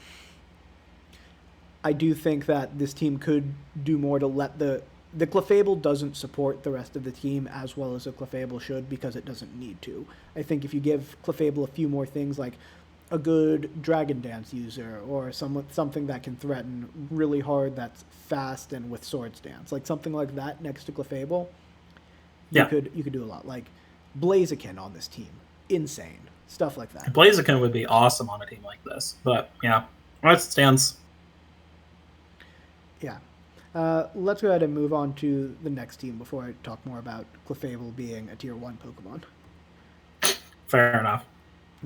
I do think that this team could do more to let the Clefable doesn't support the rest of the team as well as a Clefable should because it doesn't need to. I think if you give Clefable a few more things like a good Dragon Dance user or something that can threaten really hard that's fast and with Swords Dance, like something like that next to Clefable, you could do a lot. Like Blaziken on this team. Insane. Stuff like that. Blaziken would be awesome on a team like this. But, yeah, as it stands. Yeah. Let's go ahead and move on to the next team before I talk more about Clefable being a Tier 1 Pokemon. Fair enough.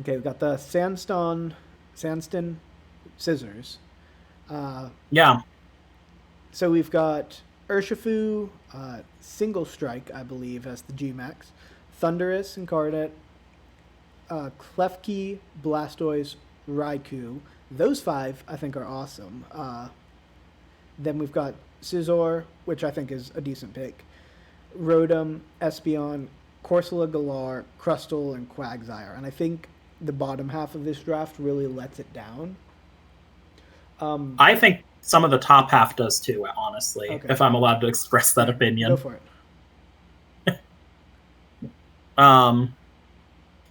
Okay, we've got the Sandston Scizors. Yeah. So we've got Urshifu, Single Strike, I believe, as the G-Max. Thundurus, Incarnate, Klefki, Blastoise, Raikou. Those five, I think, are awesome. Then we've got Scizor, which I think is a decent pick. Rotom, Espeon, Corsola Galar, Crustle, and Quagsire. And I think the bottom half of this draft really lets it down. I think some of the top half does too, honestly, if I'm allowed to express that opinion. Go for it.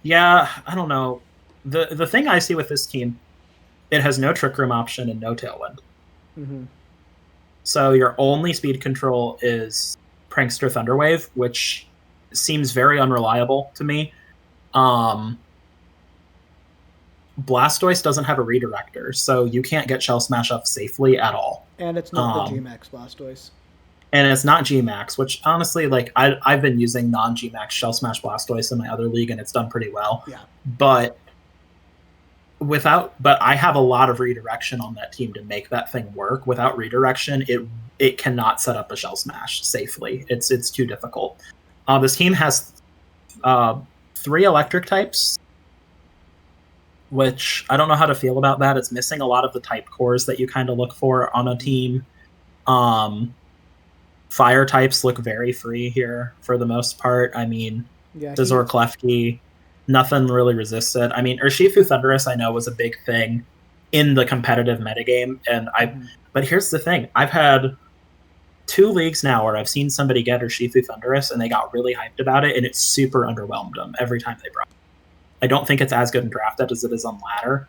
Yeah, I don't know. The thing I see with this team, it has no Trick Room option and no Tailwind. Mm-hmm. So your only speed control is Prankster Thunderwave, which seems very unreliable to me. Blastoise doesn't have a redirector, so you can't get Shell Smash up safely at all. And it's not the G-Max Blastoise. and it's not Gmax, which honestly, like I've been using non-Gmax Shell Smash Blastoise in my other league, and it's done pretty well. Yeah. But I have a lot of redirection on that team to make that thing work. Without redirection, it cannot set up a Shell Smash safely. It's too difficult. This team has 3 electric types, which I don't know how to feel about that. It's missing a lot of the type cores that you kind of look for on a team. Fire types look very free here for the most part. I mean, Scizor, Klefki, nothing really resisted. I mean, Urshifu Thundurus I know was a big thing in the competitive metagame, and but here's the thing. I've had 2 leagues now where I've seen somebody get Urshifu Thundurus and they got really hyped about it, and it super underwhelmed them every time they brought it. I don't think it's as good in drafted as it is on ladder.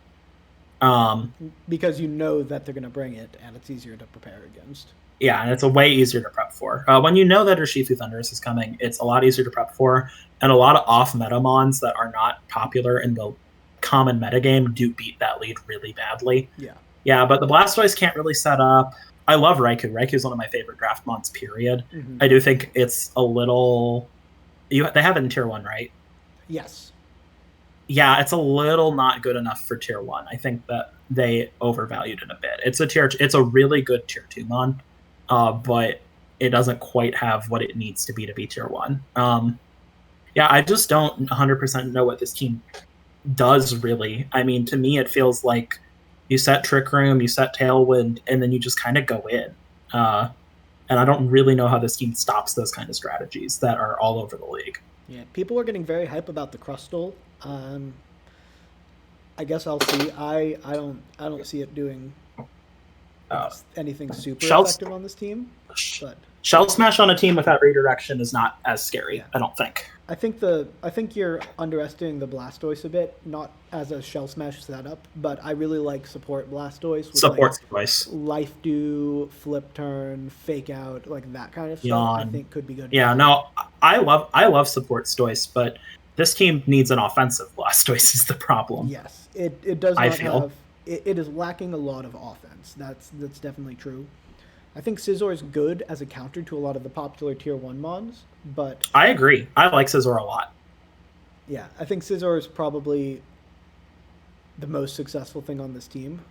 Because you know that they're going to bring it, and it's easier to prepare against. Yeah, and it's a way easier to prep for. When you know that Urshifu Thundurus is coming, it's a lot easier to prep for, and a lot of off-meta mons that are not popular in the common metagame do beat that lead really badly. Yeah, but the Blastoise can't really set up. I love Raikou. Raikou is one of my favorite draft mons, period. I do think it's a little... They have it in Tier 1, right? Yes. Yeah, it's a little not good enough for Tier 1. I think that they overvalued it a bit. It's a really good Tier 2 mon, but it doesn't quite have what it needs to be Tier 1. Yeah, I just don't 100% know what this team does, really. I mean, to me, it feels like you set Trick Room, you set Tailwind, and then you just kind of go in. And I don't really know how this team stops those kind of strategies that are all over the league. Yeah, people are getting very hype about the Crustle. I guess I'll see. I don't see it doing anything super effective on this team. But Shell Smash on a team without redirection is not as scary, I don't think. I think you're underestimating the Blastoise a bit, not as a Shell Smash setup, but I really like support Blastoise. With support Blastoise. Life Do, Flip Turn, Fake Out, like that kind of stuff. I think could be good. Yeah, no, I love support Stoise, but this team needs an offensive Blastoise is the problem. Yes, it does not have. It is lacking a lot of offense. That's definitely true. I think Scizor is good as a counter to a lot of the popular Tier 1 mons, but... I agree. I like Scizor a lot. Yeah, I think Scizor is probably the most successful thing on this team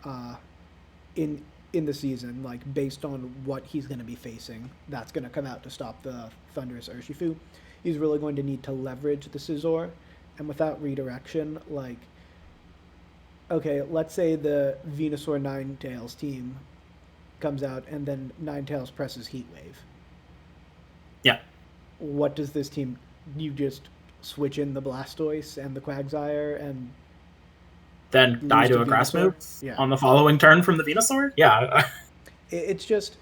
in the season, like, based on what he's going to be facing. That's going to come out to stop the Thundurus Urshifu. He's really going to need to leverage the Scizor, and without redirection, like... Okay, let's say the Venusaur Ninetales team comes out and then Ninetales presses Heat Wave. Yeah. What does this team... You just switch in the Blastoise and the Quagsire and... Then die to a grass move on the following turn from the Venusaur? Yeah. It's just...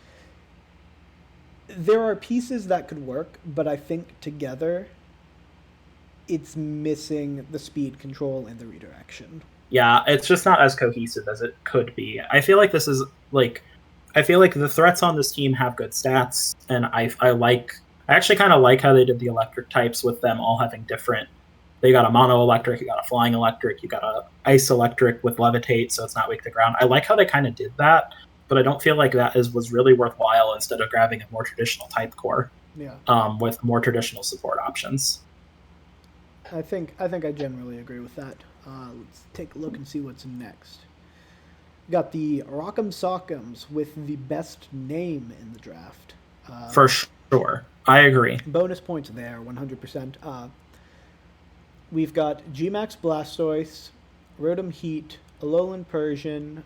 There are pieces that could work, but I think together it's missing the speed control and the redirection. Yeah, it's just not as cohesive as it could be. I feel like this is, like... I feel like the threats on this team have good stats, and I actually kind of like how they did the electric types with them all having different... They got a mono electric, you got a flying electric, you got a ice electric with levitate, so it's not weak to ground. I like how they kind of did that, but I don't feel like that was really worthwhile instead of grabbing a more traditional type core with more traditional support options. I think I generally agree with that. Let's take a look and see what's next. We got the Rawk'em Sawk'ems with the best name in the draft. For sure. I agree. Bonus points there, 100%. We've got Gmax Blastoise, Rotom Heat, Alolan Persian,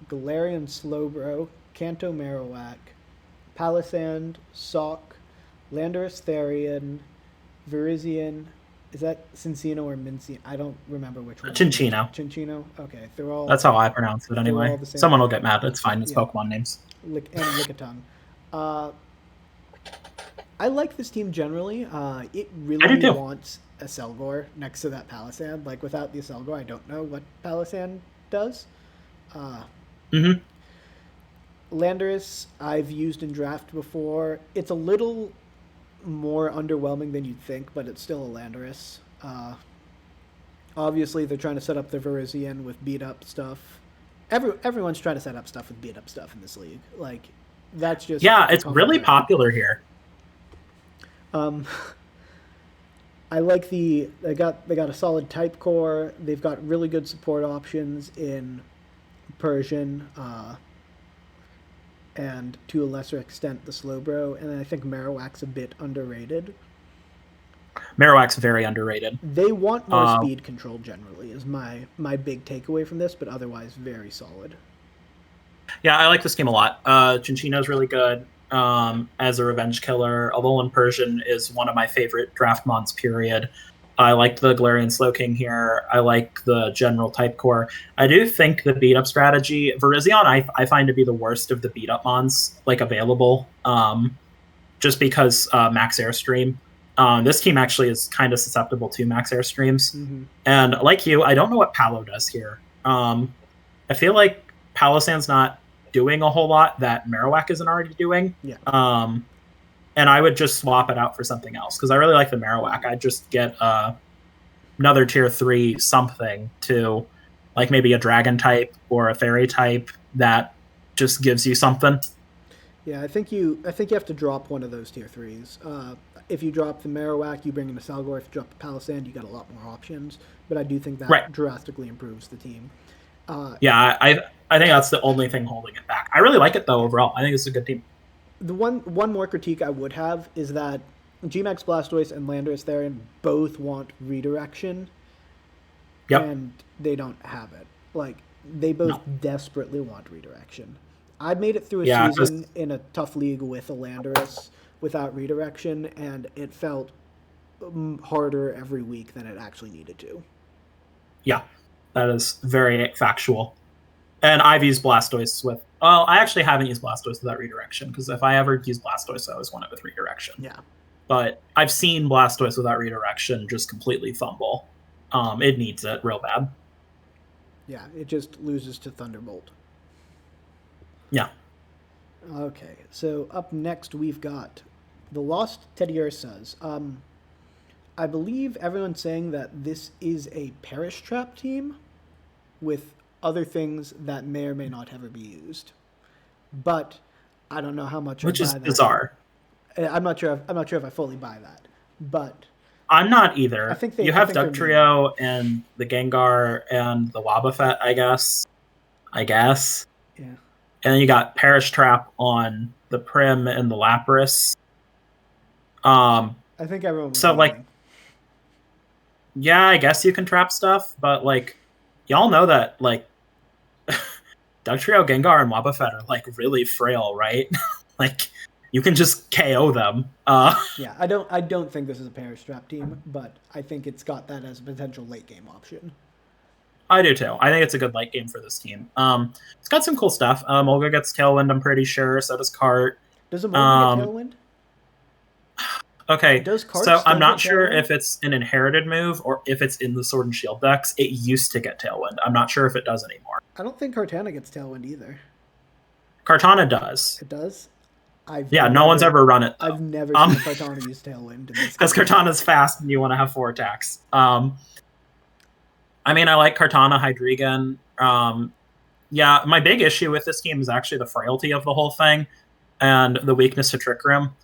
Galarian Slowbro, Kanto Marowak, Palisand, Sawk, Landorus Therian, Virizion. Is that Cincino or Mincino? I don't remember which one. Cinchino. Cinchino? Okay. They're all... That's how I pronounce it anyway. Someone will get mad. It's fine. It's Pokemon names. And Lickitung. I like this team generally. It really wants a Selgor next to that Palisand. Like, without the Selgor, I don't know what Palisand does. Landorus, I've used in draft before. It's a little more underwhelming than you'd think, but it's still a Landorus. Obviously, they're trying to set up the Virizion with beat-up stuff. Everyone's trying to set up stuff with beat-up stuff in this league. Like, That's just it's really popular here. I like they got a solid type core. They've got really good support options in Persian, and to a lesser extent the Slowbro, and I think Marowak's a bit underrated. Marowak's very underrated. They want more speed control generally, is my big takeaway from this, but otherwise very solid. Yeah, I like this game a lot. Chinchino's really good as a revenge killer. Alolan Persian is one of my favorite draft mons, period. I like the Galarian Slowking here. I like the general type core. I do think the beat-up strategy, Virizion, I find to be the worst of the beat-up mons available, just because Max Airstream. This team actually is kind of susceptible to Max Airstreams. Mm-hmm. And like you, I don't know what Palo does here. I feel like Palossand's not doing a whole lot that Marowak isn't already doing. Yeah. And I would just swap it out for something else because I really like the Marowak. I'd just get another tier 3 something to, like, maybe a dragon type or a fairy type that just gives you something. Yeah, I think you have to drop one of those tier 3s. If you drop the Marowak, you bring in a Salgor. If you drop the Palossand, you got a lot more options. But I do think that drastically improves the team. I think that's the only thing holding it back. I really like it, though, overall. I think it's a good team. The one more critique I would have is that Gmax Blastoise and Landorus Therian both want redirection. Yep. And they don't have it. Like, they both desperately want redirection. I made it through a season in a tough league with a Landorus without redirection, and it felt harder every week than it actually needed to. Yeah, that is very factual. And I've used Blastoise with... Well, I actually haven't used Blastoise without redirection, because if I ever use Blastoise, I always want it with redirection. Yeah. But I've seen Blastoise without redirection just completely fumble. It needs it real bad. Yeah, it just loses to Thunderbolt. Yeah. Okay, so up next we've got the Lost Teddiursas. I believe everyone's saying that this is a Perish Trap team with other things that may or may not ever be used, but I don't know how much. Which is bizarre. I'm not sure if I fully buy that, but I'm not either. I think you have Dugtrio and the Gengar and the Wobbuffet, I guess. Yeah. And then you got Perish Trap on the Prim and the Lapras. I think everyone. So like, yeah, I guess you can trap stuff, but like, y'all know that like. Dugtrio, Gengar, and Wobbuffet are like really frail, right? Like you can just KO them. Yeah, I don't think this is a Perish Trap team, but I think it's got that as a potential late game option. I do too. I think it's a good late game for this team. It's got some cool stuff. Olga gets Tailwind, I'm pretty sure. So does Cart. Does Olga get Tailwind? Okay, so I'm not sure Tailwind? if it's an inherited move or if it's in the Sword and Shield decks. It used to get Tailwind. I'm not sure if it does anymore. I don't think Kartana gets Tailwind either. Kartana does. It does? No one's ever run it, though. I've never seen Kartana use Tailwind. Because Kartana's fast and you want to have 4 attacks. I mean, I like Kartana, Hydreigon. Yeah, my big issue with this team is actually the frailty of the whole thing and the weakness to Trick Room.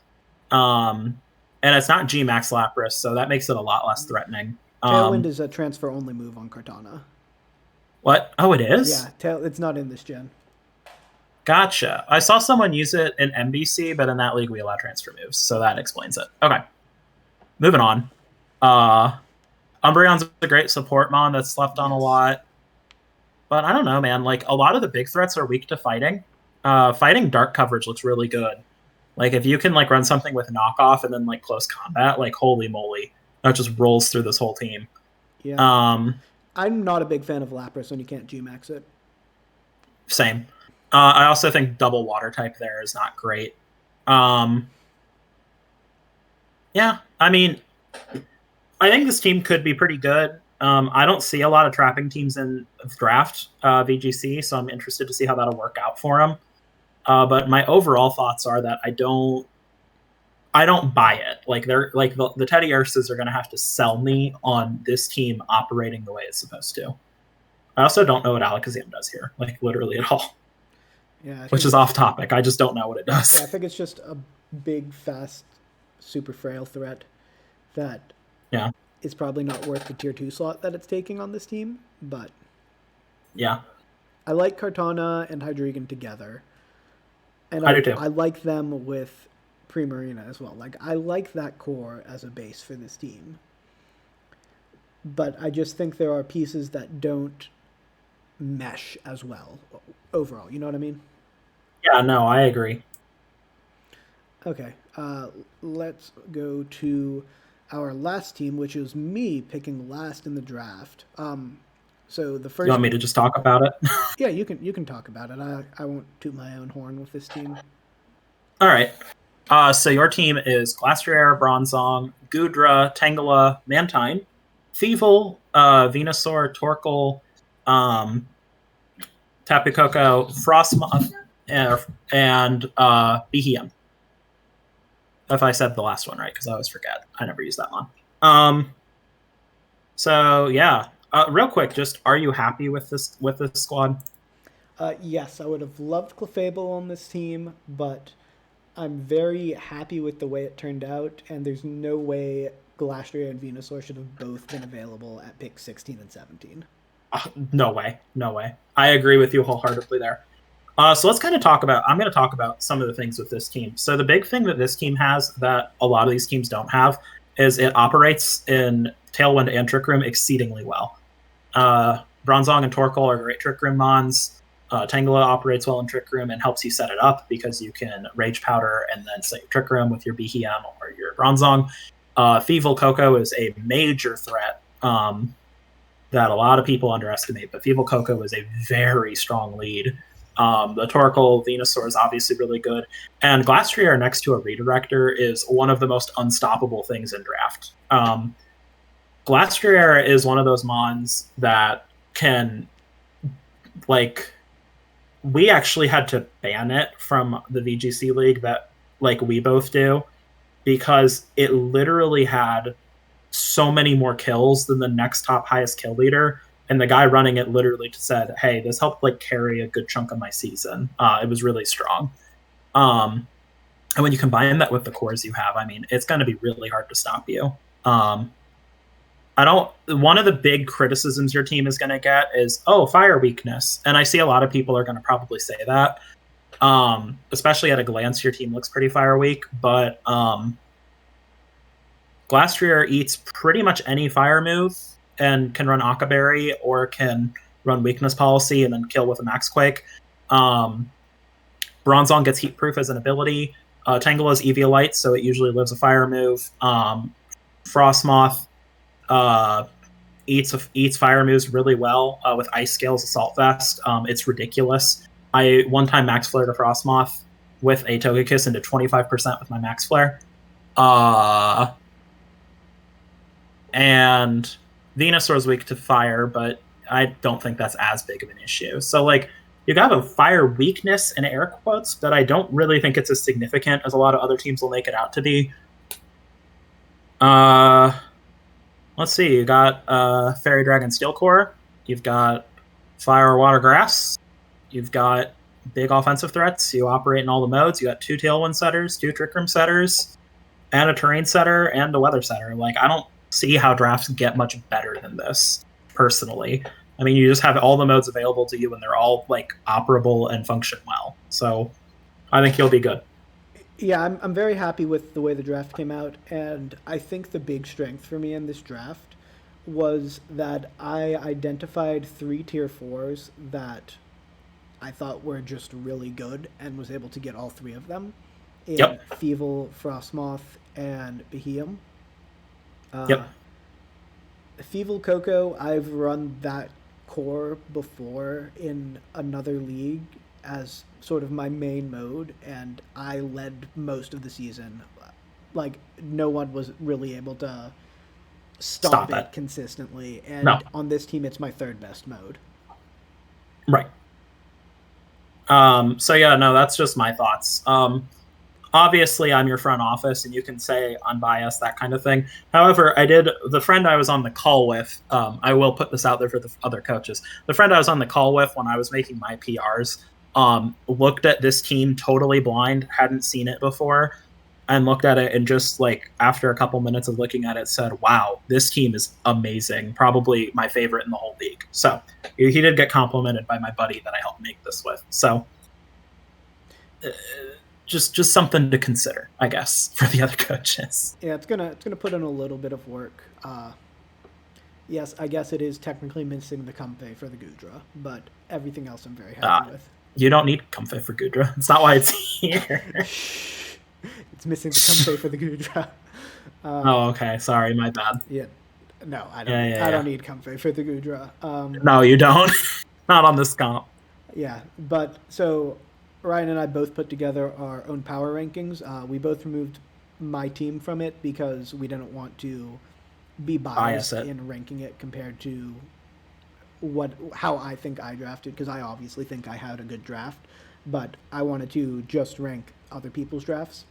And it's not G-Max Lapras, so that makes it a lot less threatening. Tailwind is a transfer-only move on Kartana. What? Oh, it is? Yeah, it's not in this gen. Gotcha. I saw someone use it in MBC, but in that league we allow transfer moves, so that explains it. Okay. Moving on. Umbreon's a great support mon that's slept on a lot. But I don't know, man. Like, a lot of the big threats are weak to fighting. Fighting dark coverage looks really good. Like, if you can, like, run something with knockoff and then, like, close combat, like, holy moly. That just rolls through this whole team. Yeah. I'm not a big fan of Lapras when you can't G-Max it. Same. I also think double water type there is not great. Yeah, I mean, I think this team could be pretty good. I don't see a lot of trapping teams in draft VGC, so I'm interested to see how that'll work out for them. But my overall thoughts are that I don't buy it. Like they're like the Teddiursas are going to have to sell me on this team operating the way it's supposed to. I also don't know what Alakazam does here, like literally at all. Yeah, which is off topic. I just don't know what it does. Yeah, I think it's just a big, fast, super frail threat that is probably not worth the tier 2 slot that it's taking on this team, but yeah. I like Kartana and Hydreigon together. And I do too. I like them with Primarina as well. Like, I like that core as a base for this team. But I just think there are pieces that don't mesh as well overall. You know what I mean? Yeah, no, I agree. Okay, let's go to our last team, which is me picking last in the draft. So the first. You want me to just talk about it? Yeah, you can talk about it. I won't toot my own horn with this team. All right. So your team is Glastrier, Bronzong, Goodra, Tangela, Mantine, Thievul, Venusaur, Torkoal, Tapu Koko, Frostmoth, and Behem. If I said the last one right, because I always forget. I never use that one. So yeah, real quick, just are you happy with this squad? Yes, I would have loved Clefable on this team, but I'm very happy with the way it turned out, and there's no way Glastrier and Venusaur should have both been available at pick 16 and 17. No way. I agree with you wholeheartedly there. So let's kind of I'm going to talk about some of the things with this team. So the big thing that this team has that a lot of these teams don't have is it operates in Tailwind and Trick Room exceedingly well. Bronzong and Torkoal are great Trick Room mons. Tangela operates well in Trick Room and helps you set it up because you can Rage Powder and then set your Trick Room with your Behem or your Bronzong. Thievul Koko is a major threat that a lot of people underestimate, but Thievul Koko is a very strong lead. The Torkoal Venusaur is obviously really good. And Glastrier next to a Redirector is one of the most unstoppable things in draft. Glastrier is one of those mons that can, like, we actually had to ban it from the VGC League that, like, we both do, because it literally had so many more kills than the next top highest kill leader. And the guy running it literally said, hey, this helped like carry a good chunk of my season. It was really strong. And when you combine that with the cores you have, I mean, it's going to be really hard to stop you. One of the big criticisms your team is going to get is, fire weakness. And I see a lot of people are going to probably say that. Especially at a glance, your team looks pretty fire weak. But Glastrier eats pretty much any fire move and can run Akaberry or can run Weakness Policy and then kill with a Max Quake. Bronzong gets Heat Proof as an ability. Tangela is Eviolite, so it usually lives a fire move. Frostmoth eats fire moves really well with Ice Scales, Assault Vest. It's ridiculous. I one time Max Flare to Frostmoth with a Togekiss into 25% with my Max Flare. And Venusaur is weak to fire, but I don't think that's as big of an issue. So, like, you got a fire weakness in air quotes, but I don't really think it's as significant as a lot of other teams will make it out to be. Let's see. You got Fairy Dragon Steel Core. You've got Fire, Water, Grass. You've got big offensive threats. You operate in all the modes. You got 2 Tailwind setters, 2 Trick Room setters, and a Terrain setter, and a Weather setter. Like, I don't see how drafts get much better than this, personally. I mean, you just have all the modes available to you, and they're all, like, operable and function well. So I think you'll be good. Yeah, I'm very happy with the way the draft came out, and I think the big strength for me in this draft was that I identified 3 tier 4s that I thought were just really good and was able to get all 3 of them in Thievul, Frostmoth, and Behem. Thievul Koko, I've run that core before in another league as sort of my main mode, and I led most of the season. Like, no one was really able to stop it consistently, and on this team it's my 3rd best mode. Right. So yeah, no, that's just my thoughts. Obviously, I'm your front office, and you can say unbiased, that kind of thing. However, the friend I was on the call with, I will put this out there for the other coaches. The friend I was on the call with when I was making my PRs, looked at this team totally blind, hadn't seen it before, and looked at it and just like after a couple minutes of looking at it said, wow, this team is amazing, probably my favorite in the whole league. So he did get complimented by my buddy that I helped make this with. So just something to consider, I guess, for the other coaches. Yeah, it's gonna put in a little bit of work. Yes, I guess it is technically missing the Comfey for the Goodra, but everything else I'm very happy with. You don't need Comfey for Goodra. It's not why it's here. It's missing the Comfey for the Goodra. Oh, okay. Sorry, my bad. Yeah. No, I don't. I don't need Comfey for the Goodra. No, you don't. Not on this comp. Yeah, but so Ryan and I both put together our own power rankings. We both removed my team from it because we didn't want to be biased in ranking it compared to how I think I drafted, because I obviously think I had a good draft, but I wanted to just rank other people's drafts.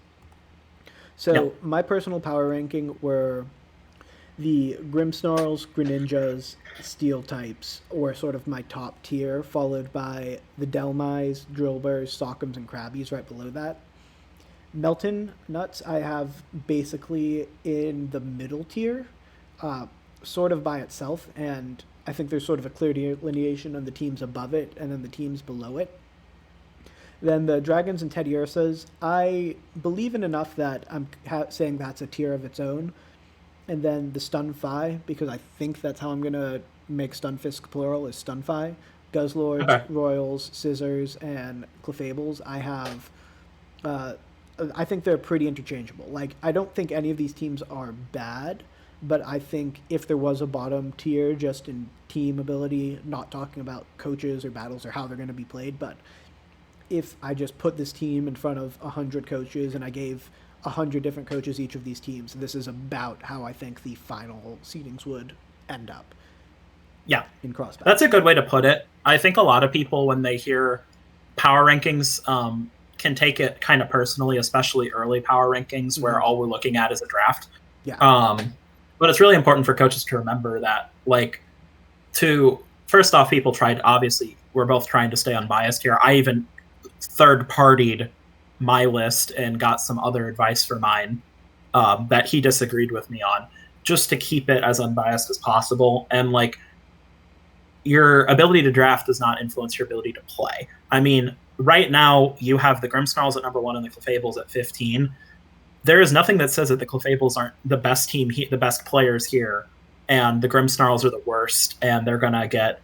So my personal power ranking were the Grimmsnarls, Greninjas, Steel types were sort of my top tier, followed by the Dhlemise, Drilburs, Sawk'ems, and Krabbys right below that. Milton Nuts I have basically in the middle tier, sort of by itself, and I think there's sort of a clear delineation on the teams above it and then the teams below it. Then the Dragons and Teddiursas, I believe in enough that I'm saying that's a tier of its own. And then the Stunfisks, because I think that's how I'm going to make Stunfisks plural, is Stunfisks. Guzzlords, Royals, Scizors, and Clefables, I have... I think they're pretty interchangeable. Like, I don't think any of these teams are bad, but I think if there was a bottom tier just in team ability, not talking about coaches or battles or how they're going to be played, but if I just put this team in front of 100 coaches and I gave 100 different coaches each of these teams, this is about how I think the final seedings would end up. Yeah. In cross battle. That's a good way to put it. I think a lot of people, when they hear power rankings, can take it kind of personally, especially early power rankings where all we're looking at is a draft. Yeah. But it's really important for coaches to remember that, like, first off, people tried, obviously, we're both trying to stay unbiased here. I even third-partied my list and got some other advice for mine that he disagreed with me on, just to keep it as unbiased as possible. And, like, your ability to draft does not influence your ability to play. I mean, right now, you have the Grimmsnarls at number 1 and the Clefables at 15. There is nothing that says that the Clefables aren't the best team, the best players here, and the Grimmsnarls are the worst, and they're going to get,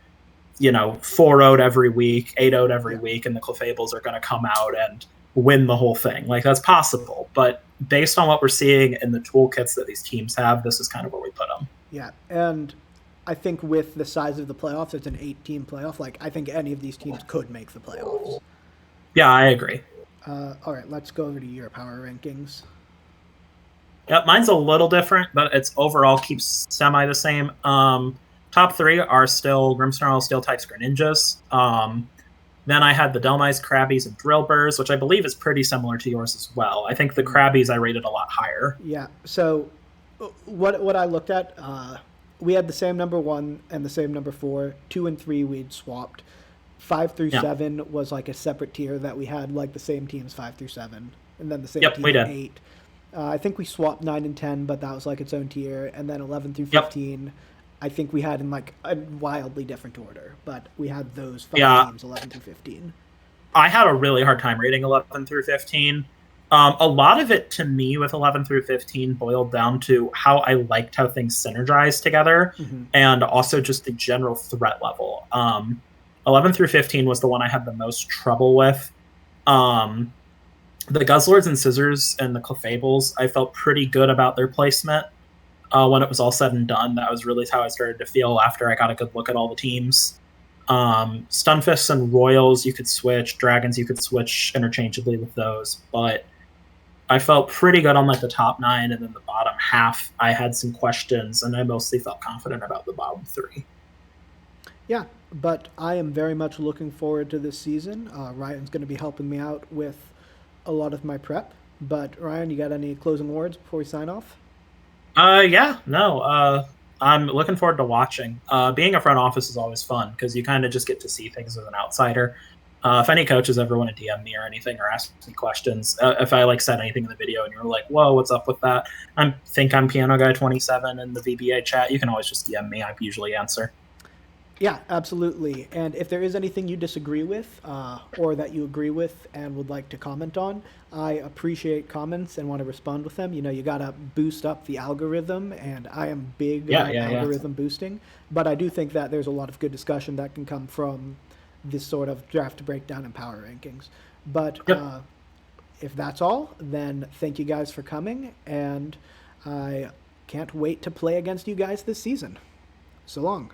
4-0'd every week, 8-0'd every week, and the Clefables are going to come out and win the whole thing. Like, that's possible, but based on what we're seeing in the toolkits that these teams have, this is kind of where we put them. Yeah, and I think with the size of the playoffs, it's an 8-team playoff. Like, I think any of these teams could make the playoffs. Yeah, I agree. All right, let's go over to your power rankings. Yep, mine's a little different, but it's overall keeps semi the same. Top 3 are still Grimmsnarls, Steel types, Greninjas. Then I had the Dhlemise, Krabbys, and Drilburs, which I believe is pretty similar to yours as well. I think the Krabbys I rated a lot higher. Yeah, so what I looked at, we had the same number 1 and the same number 4. 2 and 3 we'd swapped. 5 through 7 was like a separate tier that we had, like the same teams 5 through 7, and then the same team 8. I think we swapped 9 and 10, but that was like its own tier. And then 11 through 15, I think we had in like a wildly different order, but we had those 5 teams, 11 through 15. I had a really hard time rating 11 through 15. A lot of it to me with 11 through 15 boiled down to how I liked how things synergized together, and also just the general threat level. 11 through 15 was the one I had the most trouble with. The Guzzlords and Scizors and the Clefables, I felt pretty good about their placement when it was all said and done. That was really how I started to feel after I got a good look at all the teams. Stunfisks and Royals, you could switch. Dragons, you could switch interchangeably with those. But I felt pretty good on like the top 9, and then the bottom half, I had some questions, and I mostly felt confident about the bottom 3. Yeah, but I am very much looking forward to this season. Ryan's going to be helping me out with a lot of my prep, but Ryan, you got any closing words before we sign off? I'm looking forward to watching. Being a front office is always fun because you kind of just get to see things as an outsider. If any coaches ever want to DM me or anything or ask me questions, if I like said anything in the video and you're like, whoa, what's up with that? I think I'm Piano Guy 27 in the VBA chat. You can always just DM me. I usually answer. Yeah, absolutely. And if there is anything you disagree with or that you agree with and would like to comment on, I appreciate comments and want to respond with them. You know, you got to boost up the algorithm, and I am big on algorithm boosting. But I do think that there's a lot of good discussion that can come from this sort of draft breakdown and power rankings. But if that's all, then thank you guys for coming, and I can't wait to play against you guys this season. So long.